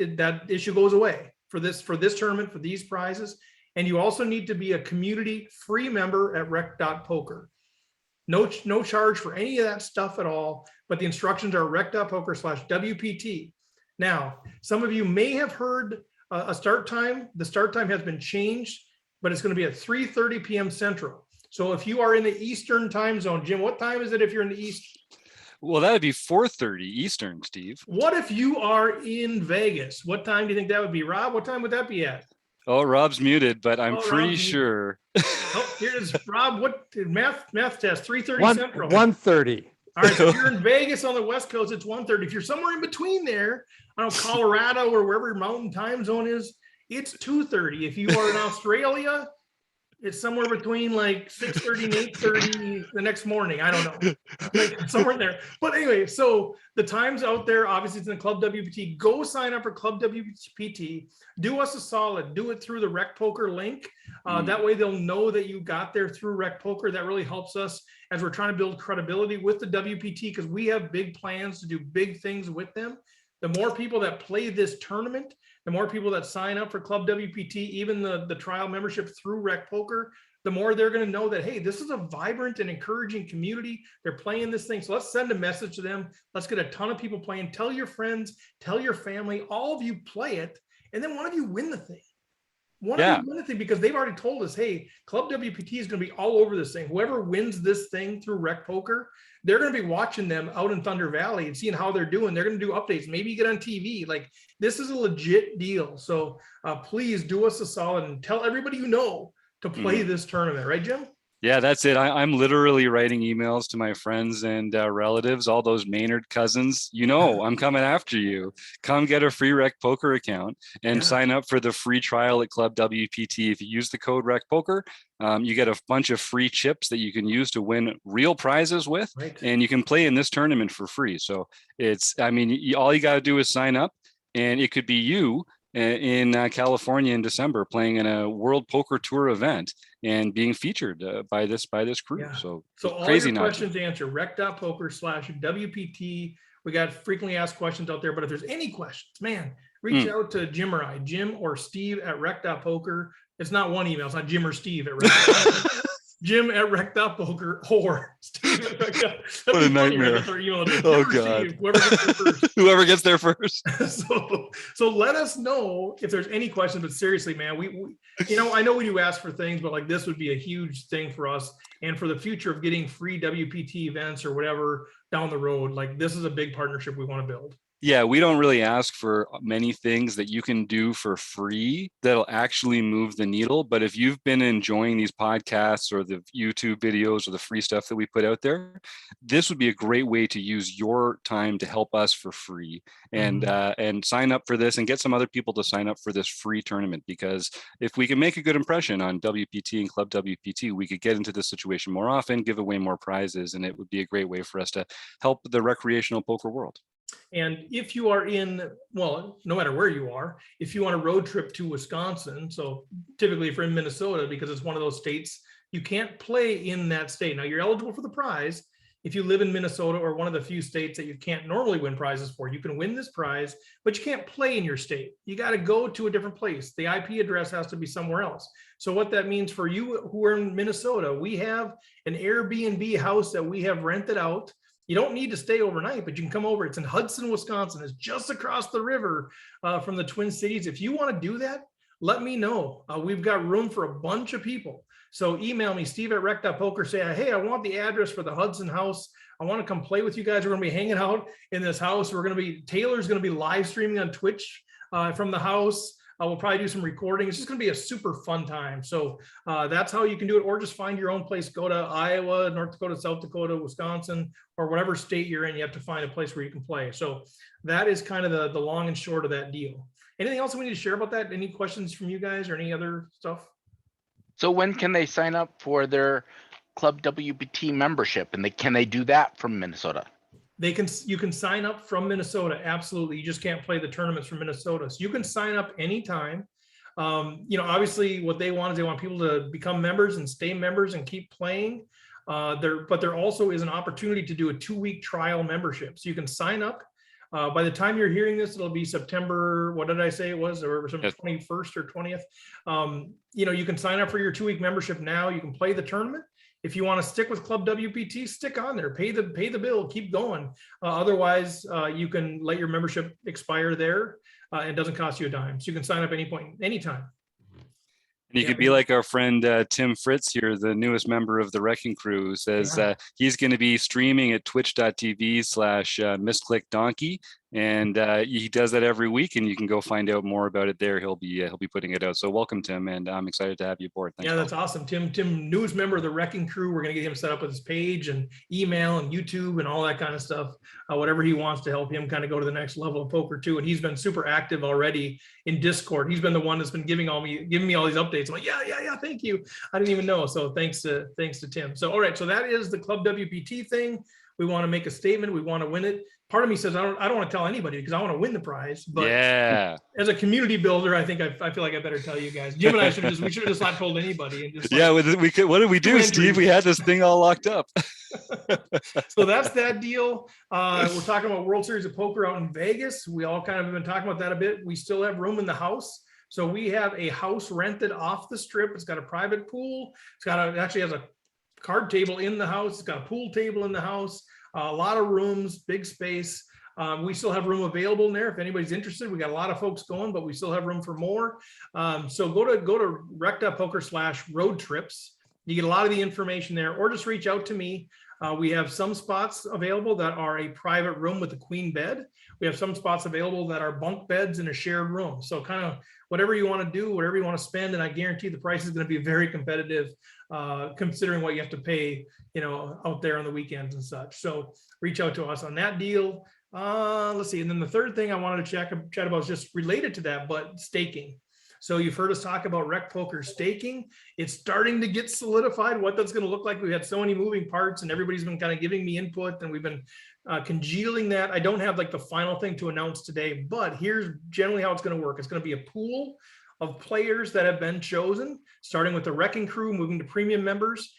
issue goes away for this tournament for these prizes. And you also need to be a community free member at rec.poker. No charge for any of that stuff at all, but the instructions are rec.poker/WPT. Now, some of you may have heard a start time. The start time has been changed, but it's going to be at 3:30 p.m. Central. So if you are in the Eastern time zone, Jim, what time is it if you're in the East? Well, that would be 4:30 Eastern, Steve. What if you are in Vegas? What time do you think that would be, Rob? What time would that be at? Oh, Rob's muted, but I'm pretty sure. Oh, here's Rob. What math test? 3:30 Central. 1:30. All right, so if you're in Vegas on the West Coast, it's 1:30. If you're somewhere in between there, I don't know, Colorado or wherever your mountain time zone is, it's 2:30. If you are in Australia, it's somewhere between like 6:30 and 8:30 the next morning. I don't know, like somewhere in there. But anyway, so the time's out there. Obviously, it's in Club WPT. Go sign up for Club WPT. Do us a solid. Do it through the RecPoker link. That way they'll know that you got there through RecPoker. That really helps us as we're trying to build credibility with the WPT because we have big plans to do big things with them. The more people that play this tournament, the more people that sign up for Club WPT, even the trial membership through RecPoker, the more they're going to know that, hey, this is a vibrant and encouraging community. They're playing this thing. So let's send a message to them. Let's get a ton of people playing. Tell your friends, tell your family, all of you play it. And then one of you win the thing. One of you win the thing because they've already told us, hey, Club WPT is going to be all over this thing. Whoever wins this thing through RecPoker, they're going to be watching them out in Thunder Valley and seeing how they're doing. They're going to do updates. Maybe you get on TV. Like, this is a legit deal. So please do us a solid and tell everybody you know to play this tournament. Right, Jim? Yeah, that's it. I'm literally writing emails to my friends and relatives, all those Maynard cousins. You know, I'm coming after you. Come get a free RecPoker account and sign up for the free trial at Club WPT. If you use the code RecPoker, you get a bunch of free chips that you can use to win real prizes with, and you can play in this tournament for free. So all you got to do is sign up, and it could be you in California in December playing in a World Poker Tour event and being featured by this crew. Yeah. So all crazy your questions answered, rec.poker/WPT. We got frequently asked questions out there, but if there's any questions, man, reach out to Jim or I, Jim or Steve at rec.poker. It's not one email. It's not Jim or Steve at rec.poker. Jim at rec.poker or Steve at rec. What a nightmare. Oh, God. Whoever gets there first. So let us know if there's any questions, but seriously, man, we I know we do ask for things, but like this would be a huge thing for us and for the future of getting free WPT events or whatever down the road. Like this is a big partnership we want to build. Yeah, we don't really ask for many things that you can do for free that'll actually move the needle. But if you've been enjoying these podcasts or the YouTube videos or the free stuff that we put out there, this would be a great way to use your time to help us for free and sign up for this and get some other people to sign up for this free tournament. Because if we can make a good impression on WPT and Club WPT, we could get into this situation more often, give away more prizes, and it would be a great way for us to help the recreational poker world. And if you are no matter where you are, if you want a road trip to Wisconsin, so typically if you're in Minnesota, because it's one of those states, you can't play in that state. Now you're eligible for the prize. If you live in Minnesota or one of the few states that you can't normally win prizes for, you can win this prize, but you can't play in your state. You got to go to a different place. The IP address has to be somewhere else. So what that means for you who are in Minnesota, we have an Airbnb house that we have rented out. You don't need to stay overnight, but you can come over. It's in Hudson, Wisconsin. It's just across the river from the Twin Cities. If you want to do that, let me know. We've got room for a bunch of people. So email me, Steve at rec.poker. Say, hey, I want the address for the Hudson house. I want to come play with you guys. We're going to be hanging out in this house. Taylor's going to be live streaming on Twitch from the house. We'll probably do some recording. It's just going to be a super fun time. So that's how you can do it, or just find your own place. Go to Iowa, North Dakota, South Dakota, Wisconsin, or whatever state you're in. You have to find a place where you can play. So that is kind of the long and short of that deal. Anything else we need to share about that? Any questions from you guys or any other stuff? So when can they sign up for their Club WPT membership? And can they do that from Minnesota? You can sign up from Minnesota. Absolutely. You just can't play the tournaments from Minnesota. So you can sign up anytime. Obviously what they want is they want people to become members and stay members and keep playing. But there also is an opportunity to do a 2-week trial membership. So you can sign up. By the time you're hearing this, it'll be September, what did I say it was, or 21st or 20th. You can sign up for your 2-week membership now. You can play the tournament. If you want to stick with Club WPT, stick on there, pay the bill, keep going. Otherwise, you can let your membership expire there. It doesn't cost you a dime. So you can sign up anytime. And you could be like our friend Tim Fritz here, the newest member of the Wrecking Crew, who says he's going to be streaming at twitch.tv/misclickdonkey. And he does that every week, and you can go find out more about it there. He'll be putting it out. So welcome, Tim, and I'm excited to have you aboard. Thanks, that's awesome. Tim, newest member of the Wrecking Crew. We're going to get him set up with his page and email and YouTube and all that kind of stuff. Whatever he wants to help him kind of go to the next level of poker too. And he's been super active already in Discord. He's been the one that's been giving me all these updates. I'm like, yeah, thank you. I didn't even know. So thanks to Tim. So all right, so that is the Club WPT thing. We want to make a statement. We want to win it. Part of me says I don't want to tell anybody because I want to win the prize. But as a community builder, I think I feel like I better tell you guys. Jim and I should have just not told anybody. And just we could. What did we do, Steve? We had this thing all locked up. So that's that deal. We're talking about World Series of Poker out in Vegas. We all kind of have been talking about that a bit. We still have room in the house. So we have a house rented off the strip. It's got a private pool. It actually has a card table in the house. It's got a pool table in the house. A lot of rooms, big space. We still have room available in there if anybody's interested. We got a lot of folks going, but we still have room for more. So go to rec.poker/roadtrips. You get a lot of the information there, or just reach out to me. We have some spots available that are a private room with a queen bed. We have some spots available that are bunk beds in a shared room. So kind of whatever you want to do, whatever you want to spend, and I guarantee the price is going to be very competitive considering what you have to pay, out there on the weekends and such. So reach out to us on that deal. Let's see. And then the third thing I wanted to chat about is just related to that, but staking. So you've heard us talk about RecPoker Staking. It's starting to get solidified what that's going to look like. We've had so many moving parts and everybody's been kind of giving me input and we've been congealing that. I don't have like the final thing to announce today, but here's generally how it's going to work. It's going to be a pool of players that have been chosen, starting with the Wrecking Crew, moving to premium members.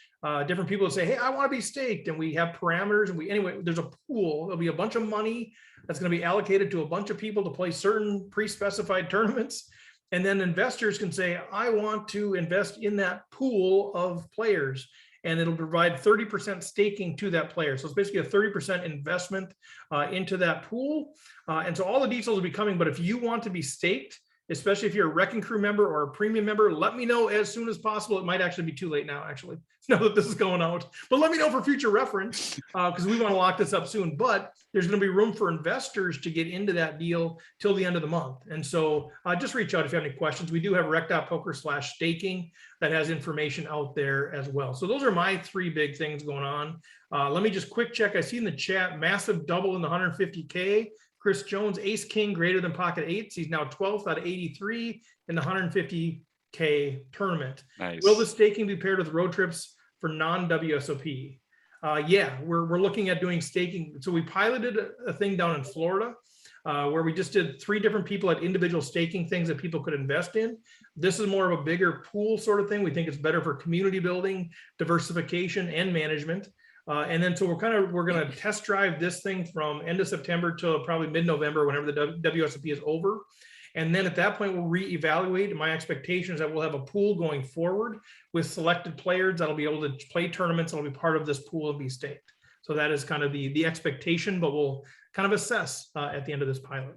Different people say, hey, I want to be staked. And we have parameters and anyway, there's a pool. There'll be a bunch of money that's going to be allocated to a bunch of people to play certain pre-specified tournaments. And then investors can say, I want to invest in that pool of players. and it'll provide 30% staking to that player. So it's basically a 30% investment into that pool. And so all the details will be coming, but if you want to be staked, especially if you're a Wrecking Crew member or a premium member, let me know as soon as possible. It might actually be too late now, actually, now that this is going out. But let me know for future reference, because we want to lock this up soon. But there's going to be room for investors to get into that deal till the end of the month. And so just reach out if you have any questions. We do have rec.poker/staking that has information out there as well. So those are my 3 big things going on. Let me just quick check. I see in the chat, massive double in the 150K. Chris Jones, ace king greater than pocket eights. He's now 12th out of 83 in the 150K tournament. Nice. Will the staking be paired with road trips for non-WSOP? Yeah, we're looking at doing staking. So we piloted a thing down in Florida where we just did 3 different people at individual staking things that people could invest in. This is more of a bigger pool sort of thing. We think it's better for community building, diversification, and management. And then so we're going to test drive this thing from end of September till probably mid-November, whenever the WSOP is over. And then at that point, we'll reevaluate. My expectation is that we'll have a pool going forward with selected players that'll be able to play tournaments. That'll be part of this pool and be staked. So that is kind of the expectation, but we'll kind of assess at the end of this pilot.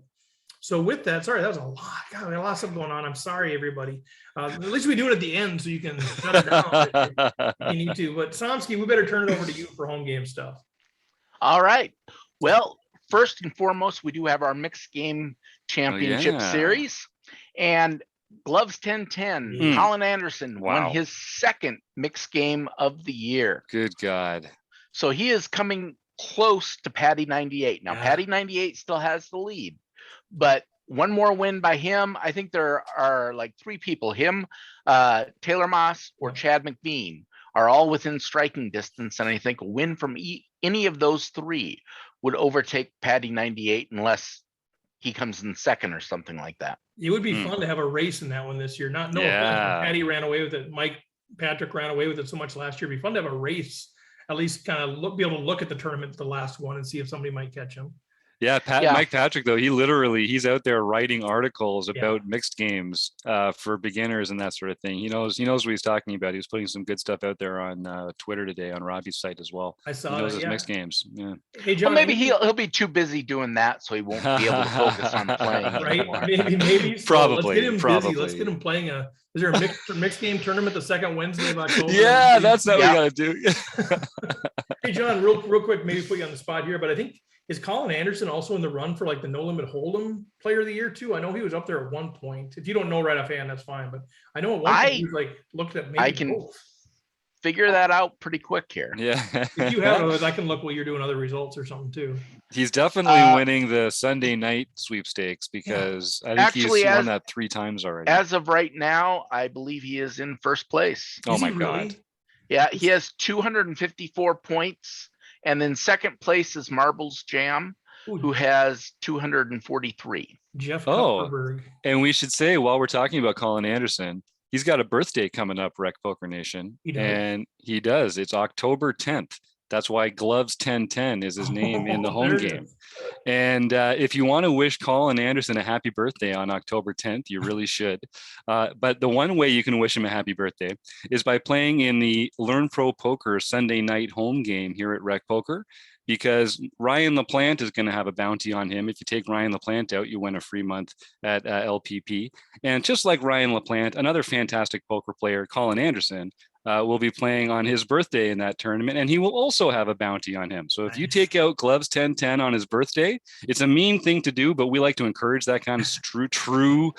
So with that, sorry, that was a lot. God, we had a lot of stuff going on. I'm sorry, everybody. At least we do it at the end so you can shut it down if you need to. But Somsky, we better turn it over to you for home game stuff. All right. Well, first and foremost, we do have our mixed game championship series. And Gloves 1010, Colin Anderson won his 2nd mixed game of the year. Good God. So he is coming close to Patty 98. Now, Patty 98 still has the lead. But one more win by him. I think there are like 3 people, him, Taylor Moss, or Chad McBean, are all within striking distance. And I think a win from any of those 3 would overtake Patty 98 unless he comes in 2nd or something like that. It would be fun to have a race in that one this year. Not Patty ran away with it. Patrick ran away with it so much last year. It'd be fun to have a race, at least kind of be able to look at the tournament, the last one, and see if somebody might catch him. Yeah, Mike Patrick, though, he's out there writing articles about mixed games for beginners and that sort of thing. He knows what he's talking about. He was putting some good stuff out there on Twitter today on Robbie's site as well. I saw he knows his mixed games. Yeah. Hey, John, well, maybe he'll be too busy doing that, so he won't be able to focus on playing. Right? Maybe. So probably. Let's get him busy. Let's get him playing is there a mixed game tournament the 2nd Wednesday of October? Yeah, that's what we got to do. Hey, John, real quick, maybe put you on the spot here, but I think, is Colin Anderson also in the run for like the No Limit Hold'em Player of the Year too? I know he was up there at one point. If you don't know right offhand, that's fine. But I know at one point he was like looked at maybe I can figure that out pretty quick here. Yeah. If you have those, I can look while you're doing other results or something too. He's definitely winning the Sunday night sweepstakes because I think he's won that 3 times already. As of right now, I believe he is in 1st place. Oh my God. Yeah, he has 254 points. And then 2nd place is Marbles Jam, who has 243. Jeff Kupferberg. And we should say, while we're talking about Colin Anderson, he's got a birthday coming up, RecPoker Nation. He does. It's October 10th. That's why Gloves 1010 is his name in the home game. And if you want to wish Colin Anderson a happy birthday on October 10th, you really should. But the one way you can wish him a happy birthday is by playing in the Learn Pro Poker Sunday night home game here at RecPoker, because Ryan LaPlante is going to have a bounty on him. If you take Ryan LaPlante out, you win a free month at LPP. And just like Ryan LaPlante, another fantastic poker player, Colin Anderson, will be playing on his birthday in that tournament, and he will also have a bounty on him. So if you take out Gloves 1010 on his birthday, it's a mean thing to do, but we like to encourage that kind of true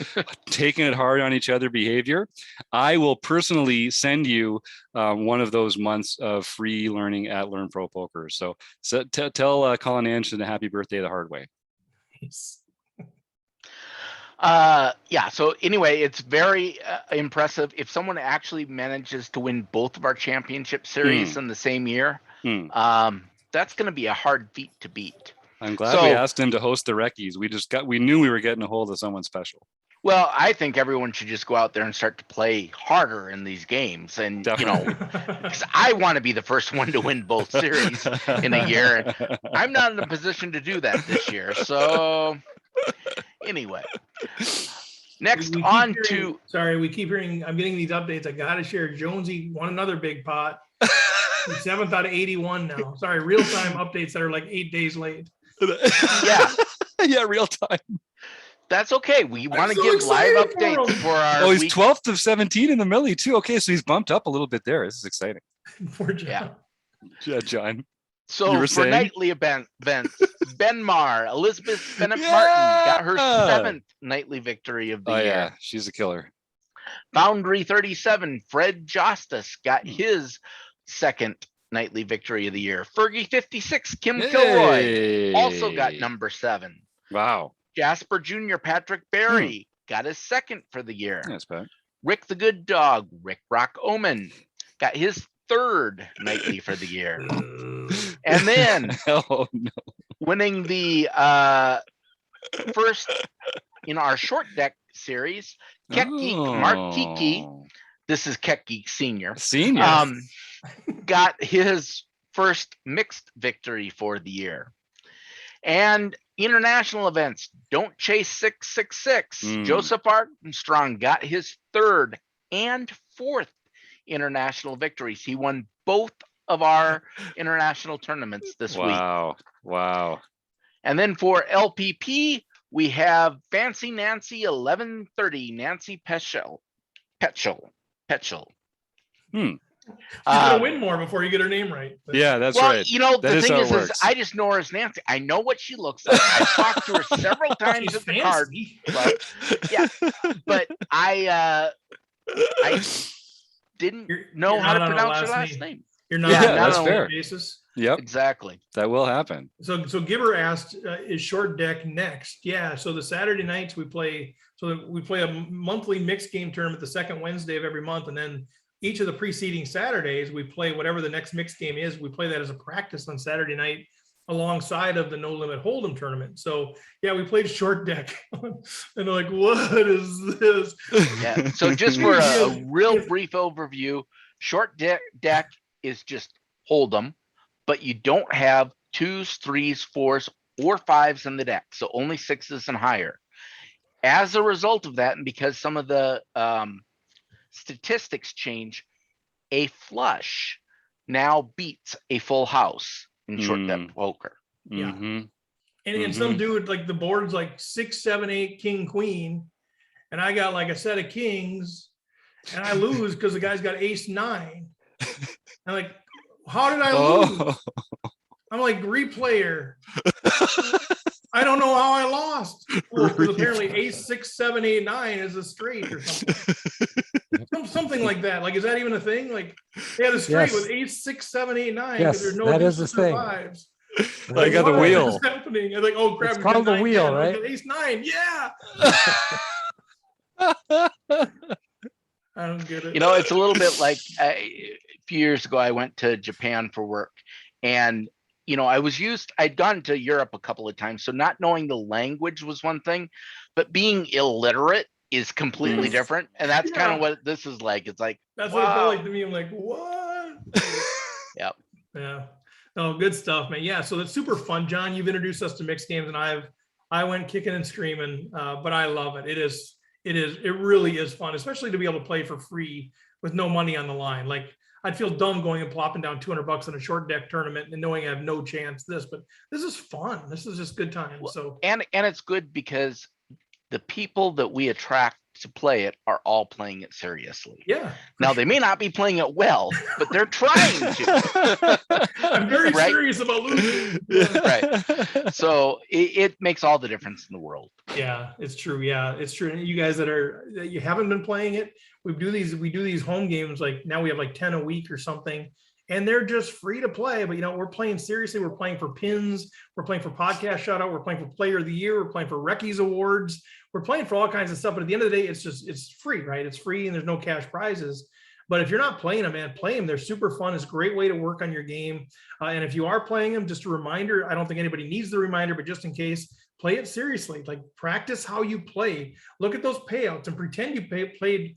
taking it hard on each other behavior. I will personally send you one of those months of free learning at Learn Pro Poker. So tell Colin Anderson a happy birthday the hard way. Nice. So anyway, it's very impressive if someone actually manages to win both of our championship series in the same year. That's going to be a hard feat to beat. I'm glad we asked him to host the Reckies. We knew we were getting a hold of someone special. Well, I think everyone should just go out there and start to play harder in these games. And, because I want to be the first one to win both series in a year. And I'm not in a position to do that this year. So anyway, next sorry, we keep hearing, I'm getting these updates. I got to share. Jonesy won another big pot. 7th out of 81 now. Sorry, real-time updates that are like 8 days late. Yeah, Yeah, real time. that's okay. We want to so give live excited for updates him. for our Oh, he's week. 12th of 17 in the millie too. Okay, so he's bumped up a little bit there. This is exciting. Poor John. Yeah. Yeah, John. You So were for saying? nightly events, Benmar, Elizabeth Bennett Yeah. Martin got her 7th nightly victory of the Oh year. yeah, she's a killer. Foundry 37, Fred Jostis got his 2nd nightly victory of the year. Fergie 56, Kim Kilroy also got Hey. number 7. Wow. Jasper Jr., Patrick Barry got his 2nd for the year. That's bad. Rick the Good Dog, Rick Rock Omen, got his 3rd nightly for the year. And then Oh no. winning the first in our short deck series, Keck Geek Mark Kiki, Oh. this is Keck Geek Senior, Senior. got his first mixed victory for the year. And international events, Don't Chase 666. Joseph Armstrong got his 3rd and 4th international victories. He won both of our international tournaments this week. Wow. And then for LPP, we have Fancy Nancy 1130, Nancy Petschel. She's gonna win more before you get her name right. Yeah, that's well, right. you know, That the is thing how it is works. I just know her as Nancy. I know what she looks like. I talked to her several times She's at the card fancy. club. Yeah, but I didn't know you're how not to on her pronounce her last last name. name. You're not Yeah, on a that's name fair. basis. Yep, Exactly. that will happen. So Gibber asked, is short deck next? Yeah. So the Saturday nights we play. So we play a monthly mixed game tournament the second Wednesday of every month, and then each of the preceding Saturdays we play whatever the next mixed game is. We play that as a practice on Saturday night alongside of the No Limit Hold'em tournament. So yeah, we played short deck, and they're like, "What is this?" Yeah. So just for a real brief overview, short deck is just Hold'em, but you don't have 2s, 3s, 4s, or 5s in the deck. So only 6s and higher. As a result of that, and because some of the statistics change, a flush now beats a full house in short deck poker. Yeah. Mhm. And some dude, like the board's like 6, 7, 8, king, queen, and I got like a set of kings, and I lose because the guy's got ace 9. I'm like, how did I lose? Oh. I'm like, replayer. I don't know how I lost. Well, because apparently ace 6, 7, 8, 9 is a straight or something. Something like that. Like, is that even a thing? Like, they had a straight with ace 6, 7, 8, 9 because there's no that is deuces a or thing. 5s. I got the What wheel. is happening? I'm like, oh crap! It's you got called the 9, wheel, 10. right? Look at ace 9, yeah. I don't get it. You know, it's a little bit like a few years ago, I went to Japan for work, and you know, I'd gone to Europe a couple of times, so not knowing the language was one thing, but being illiterate is completely different, and that's kind of what this is like. It's like, That's wow. what it felt like to me. I'm like, what? Yep. Yeah. No, good stuff, man. Yeah. So that's super fun. John, you've introduced us to mixed games, and I went kicking and screaming, but I love it. It really is fun, especially to be able to play for free with no money on the line. Like, I'd feel dumb going and plopping down $200 on a short deck tournament and knowing I have no chance but this is fun. This is just good time. So, and it's good because the people that we attract to play it are all playing it seriously. yeah. Now they may not be playing it well, but they're trying to. I'm very Right? serious about losing. Yeah. Right. So it makes all the difference in the world. Yeah, it's true. Yeah, it's true. And you guys that you haven't been playing it, we do these home games. Like now we have like 10 a week or something, and they're just free to play. But you know, we're playing seriously. We're playing for pins. We're playing for podcast shout out. We're playing for player of the year. We're playing for Reckies awards. We're playing for all kinds of stuff. But at the end of the day, it's free, right? It's free, and there's no cash prizes. But if you're not playing them, man, play them. They're super fun. It's a great way to work on your game. And if you are playing them, just a reminder, I don't think anybody needs the reminder, but just in case, play it seriously. Like, practice how you play. Look at those payouts and pretend you paid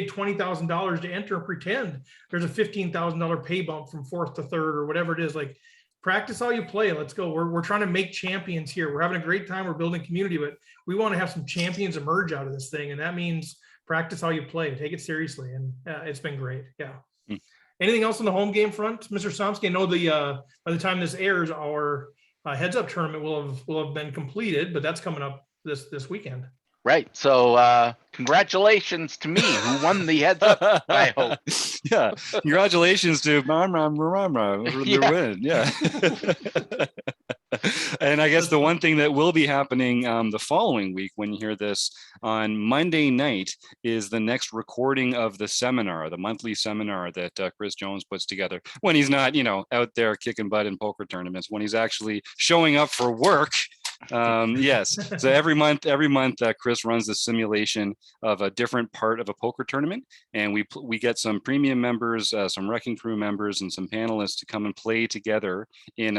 $20,000 to enter, and pretend there's a $15,000 pay bump from 4th to 3rd or whatever it is. Like, practice how you play. Let's go. We're trying to make champions here. We're having a great time. We're building community, but we want to have some champions emerge out of this thing. And that means practice how you play. Take it seriously. And it's been great. Yeah. Anything else on the home game front, Mr. Somsky? I know by the time this airs, our heads up tournament will have been completed, but that's coming up this weekend. Right. So congratulations to me who won the heads up, I hope. Yeah. Congratulations to for their win. Yeah. And I guess the one thing that will be happening the following week when you hear this on Monday night is the next recording of the seminar, the monthly seminar that Chris Jones puts together when he's not, out there kicking butt in poker tournaments, when he's actually showing up for work. Yes. So every month, Chris runs the simulation of a different part of a poker tournament, and we get some premium members, some wrecking crew members, and some panelists to come and play together in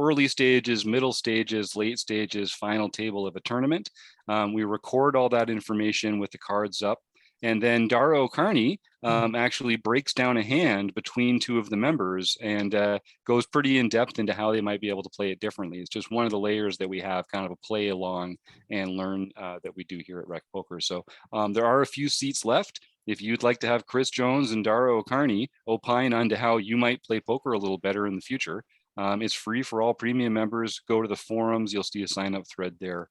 early stages, middle stages, late stages, final table of a tournament. We record all that information with the cards up. And then Dara O'Carney actually breaks down a hand between two of the members and goes pretty in depth into how they might be able to play it differently. It's just one of the layers that we have, kind of a play along and learn that we do here at RecPoker. So there are a few seats left. If you'd like to have Chris Jones and Dara O'Carney opine onto how you might play poker a little better in the future, it's free for all premium members. Go to the forums. You'll see a sign up thread there.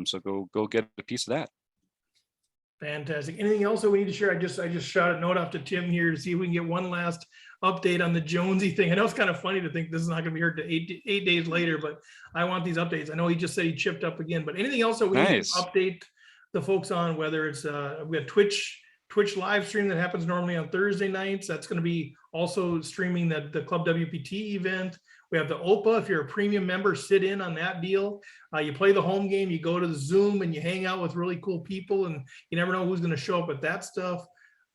So go get a piece of that. Fantastic. Anything else that we need to share? I just shot a note off to Tim here to see if we can get one last update on the Jonesy thing. I know it's kind of funny to think this is not going to be heard to eight days later, but I want these updates. I know he just said he chipped up again, but anything else that we need to update the folks on, whether it's we have Twitch live stream that happens normally on Thursday nights. That's going to be also streaming the Club WPT event. We have the OPA. If you're a premium member, sit in on that deal. You play the home game, you go to the Zoom and you hang out with really cool people, and you never know who's going to show up at that stuff.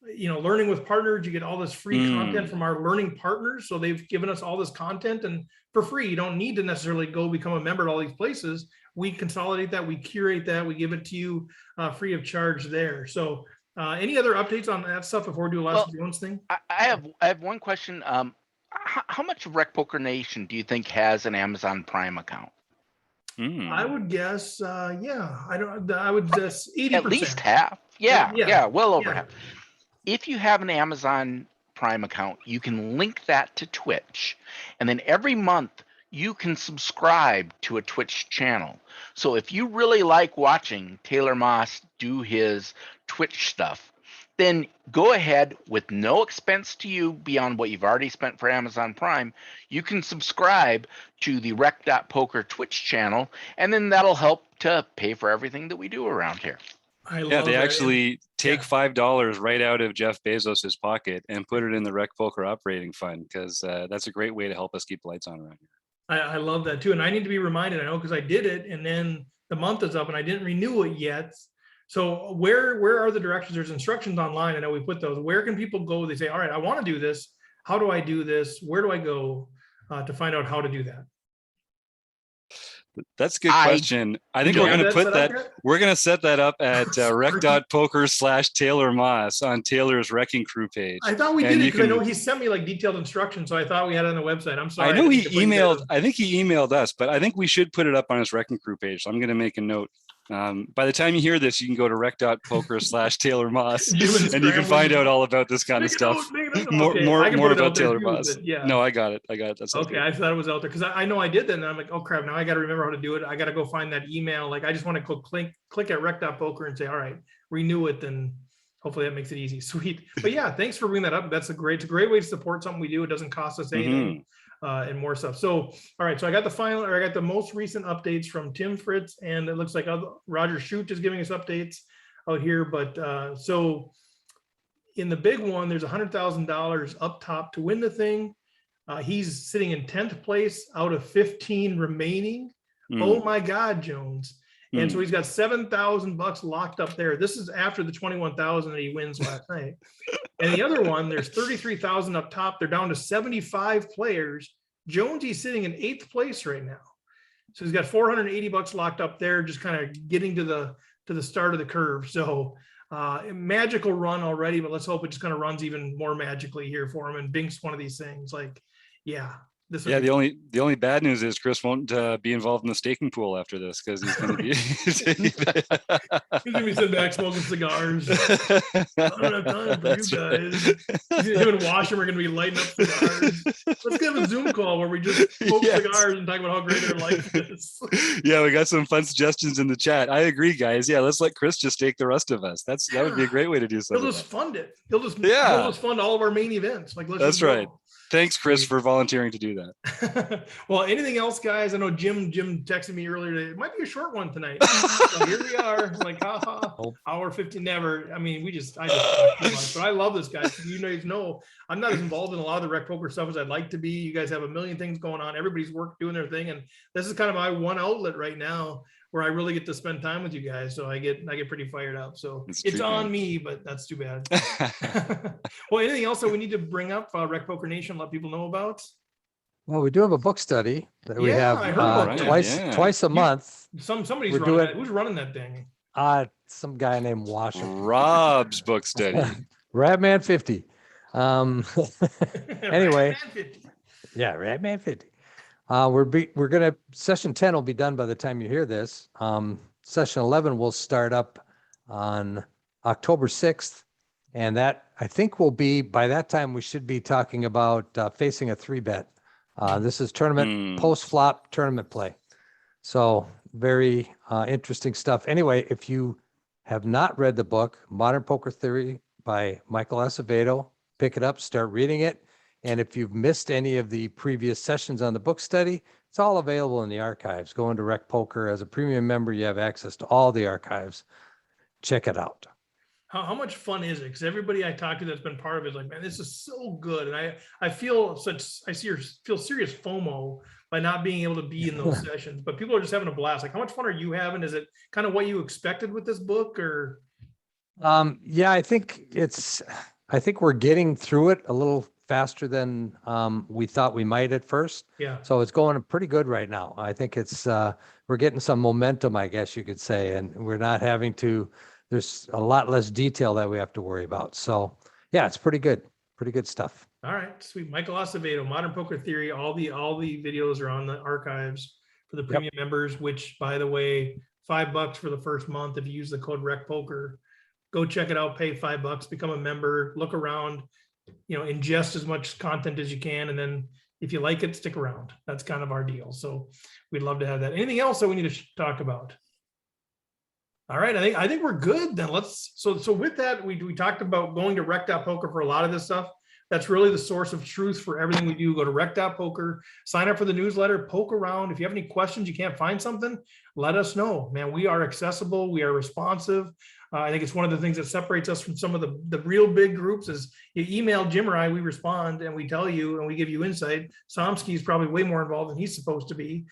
Learning with partners, you get all this free content from our learning partners. So they've given us all this content and for free. You don't need to necessarily go become a member at all these places. We consolidate that, we curate that, we give it to you free of charge there. So any other updates on that stuff before we do the last Jones thing? I have one question. How much of RecPoker Nation do you think has an Amazon Prime account? I would guess, I would guess 80%. At least half. Yeah, well over half. If you have an Amazon Prime account, you can link that to Twitch, and then every month you can subscribe to a Twitch channel. So if you really like watching Taylor Moss do his Twitch stuff, then go ahead with no expense to you beyond what you've already spent for Amazon Prime. You can subscribe to the rec.poker Twitch channel, and then that'll help to pay for everything that we do around here. They actually take $5 right out of Jeff Bezos's pocket and put it in the RecPoker operating fund, because that's a great way to help us keep the lights on around here. I love that too. And I need to be reminded, I know, because I did it and then the month is up and I didn't renew it yet. So where are the directions? There's instructions online. I know we put those. Where can people go? They say, all right, I want to do this. How do I do this? Where do I go to find out how to do that? That's a good question. I think we're going to put that. We're going to set that up at rec.poker/Taylor Moss on Taylor's Wrecking Crew page. I thought we did it because I know he sent me like detailed instructions, so I thought we had it on the website. I'm sorry. I know he emailed. I think he emailed us, but I think we should put it up on his Wrecking Crew page. So I'm going to make a note. By the time you hear this, you can go to rec.poker/Taylor Moss and you can find out all about this kind of stuff. More about Taylor Moss. No, I got it. That's okay. I thought it was out there because I know I did that, and I'm like, oh crap! Now I got to remember how to do it. I got to go find that email. Like I just want to click at rec.poker and say, all right, renew it. Then hopefully that makes it easy. Sweet. But yeah, thanks for bringing that up. It's a great way to support something we do. It doesn't cost us anything. And more stuff. So, all right. So I got the most recent updates from Tim Fritz, and it looks like Roger Shute is giving us updates out here. But so in the big one, there's $100,000 up top to win the thing. He's sitting in 10th place out of 15 remaining. Oh my God, Jones. And so he's got $7,000 locked up there. This is after the 21,000 that he wins last night. And the other one, there's 33,000 up top. They're down to 75 players. Jonesy's sitting in 8th place right now. So he's got $480 locked up there, just kind of getting to the start of the curve. So magical run already, but let's hope it just kind of runs even more magically here for him and binks one of these things. Like, yeah, This Yeah, the only bad news is Chris won't be involved in the staking pool after this because he's going to be. He's gonna be sitting back smoking cigars. I don't have time for you guys. Him and Washington are gonna be lighting up cigars. Let's get a Zoom call where we just smoke cigars and talk about how great our life is. Yeah, we got some fun suggestions in the chat. I agree, guys. Yeah, let's let Chris just stake the rest of us. That would be a great way to do something. He'll just fund it. He'll just fund all of our main events. Like, that's right. Thanks, Chris, for volunteering to do that. Well, anything else, guys? I know Jim texted me earlier today. It might be a short one tonight. So here we are, like, hour 50. Never. I mean, I just talk too much, but I love this, guys. You guys know I'm not as involved in a lot of the RecPoker stuff as I'd like to be. You guys have a million things going on. Everybody's doing their thing, and this is kind of my one outlet right now where I really get to spend time with you guys. So I get pretty fired up. So it's on me, but that's too bad. Well, anything else that we need to bring up, RecPoker Nation, let people know about? Well, we do have a book study that we have twice a month. Somebody's running that. Who's running that thing? Some guy named Washington. Rob's book study. Radman 50. Anyway, Radman 50. Yeah, Radman 50. We're gonna session 10 will be done by the time you hear this. Session 11 will start up on October 6th, and that I think will be by that time we should be talking about facing a 3-bet. This is tournament post-flop tournament play. So very interesting stuff. Anyway, if you have not read the book Modern Poker Theory by Michael Acevedo, pick it up, start reading it. And if you've missed any of the previous sessions on the book study, it's all available in the archives. Go into RecPoker as a premium member, you have access to all the archives. Check it out. How much fun is it? Because everybody I talk to that's been part of it is like, man, this is so good. And I feel serious FOMO by not being able to be in those sessions. But people are just having a blast. Like, how much fun are you having? Is it kind of what you expected with this book, or? Yeah, I think we're getting through it a little faster than we thought we might at first. Yeah. So it's going pretty good right now. I think we're getting some momentum, I guess you could say, and we're not having to, there's a lot less detail that we have to worry about. So yeah, it's pretty good stuff. All right, sweet. Michael Acevedo, Modern Poker Theory. All the videos are on the archives for the premium members, which, by the way, $5 for the first month if you use the code RecPoker. Go check it out, pay $5, become a member, look around, ingest as much content as you can. And then if you like it, stick around. That's kind of our deal. So we'd love to have that. Anything else that we need to talk about? All right, I think we're good then. So with that, we talked about going to rec.poker for a lot of this stuff. That's really the source of truth for everything we do. Go to rec.poker, sign up for the newsletter, poke around. If you have any questions, you can't find something, let us know, man. We are accessible. We are responsive. I think it's one of the things that separates us from some of the real big groups is you email Jim or I, we respond and we tell you and we give you insight. Somsky is probably way more involved than he's supposed to be.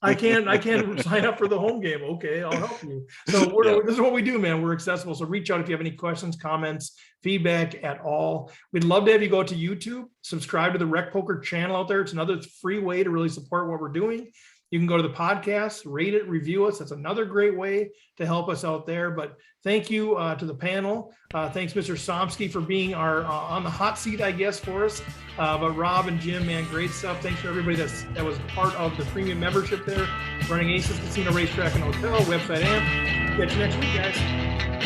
I can't sign up for the home game. Okay, I'll help you. So this is what we do, man. We're accessible. So reach out if you have any questions, comments, feedback at all. We'd love to have you go to YouTube, subscribe to the RecPoker channel out there. It's another free way to really support what we're doing. You can go to the podcast, rate it, review us. That's another great way to help us out there. But thank you to the panel. Thanks, Mr. Somsky, for being our on the hot seat, I guess, for us. But Rob and Jim, man, great stuff. Thanks for everybody that was part of the premium membership there, running Aces Casino, Racetrack, and Hotel, website AMP. Catch you next week, guys.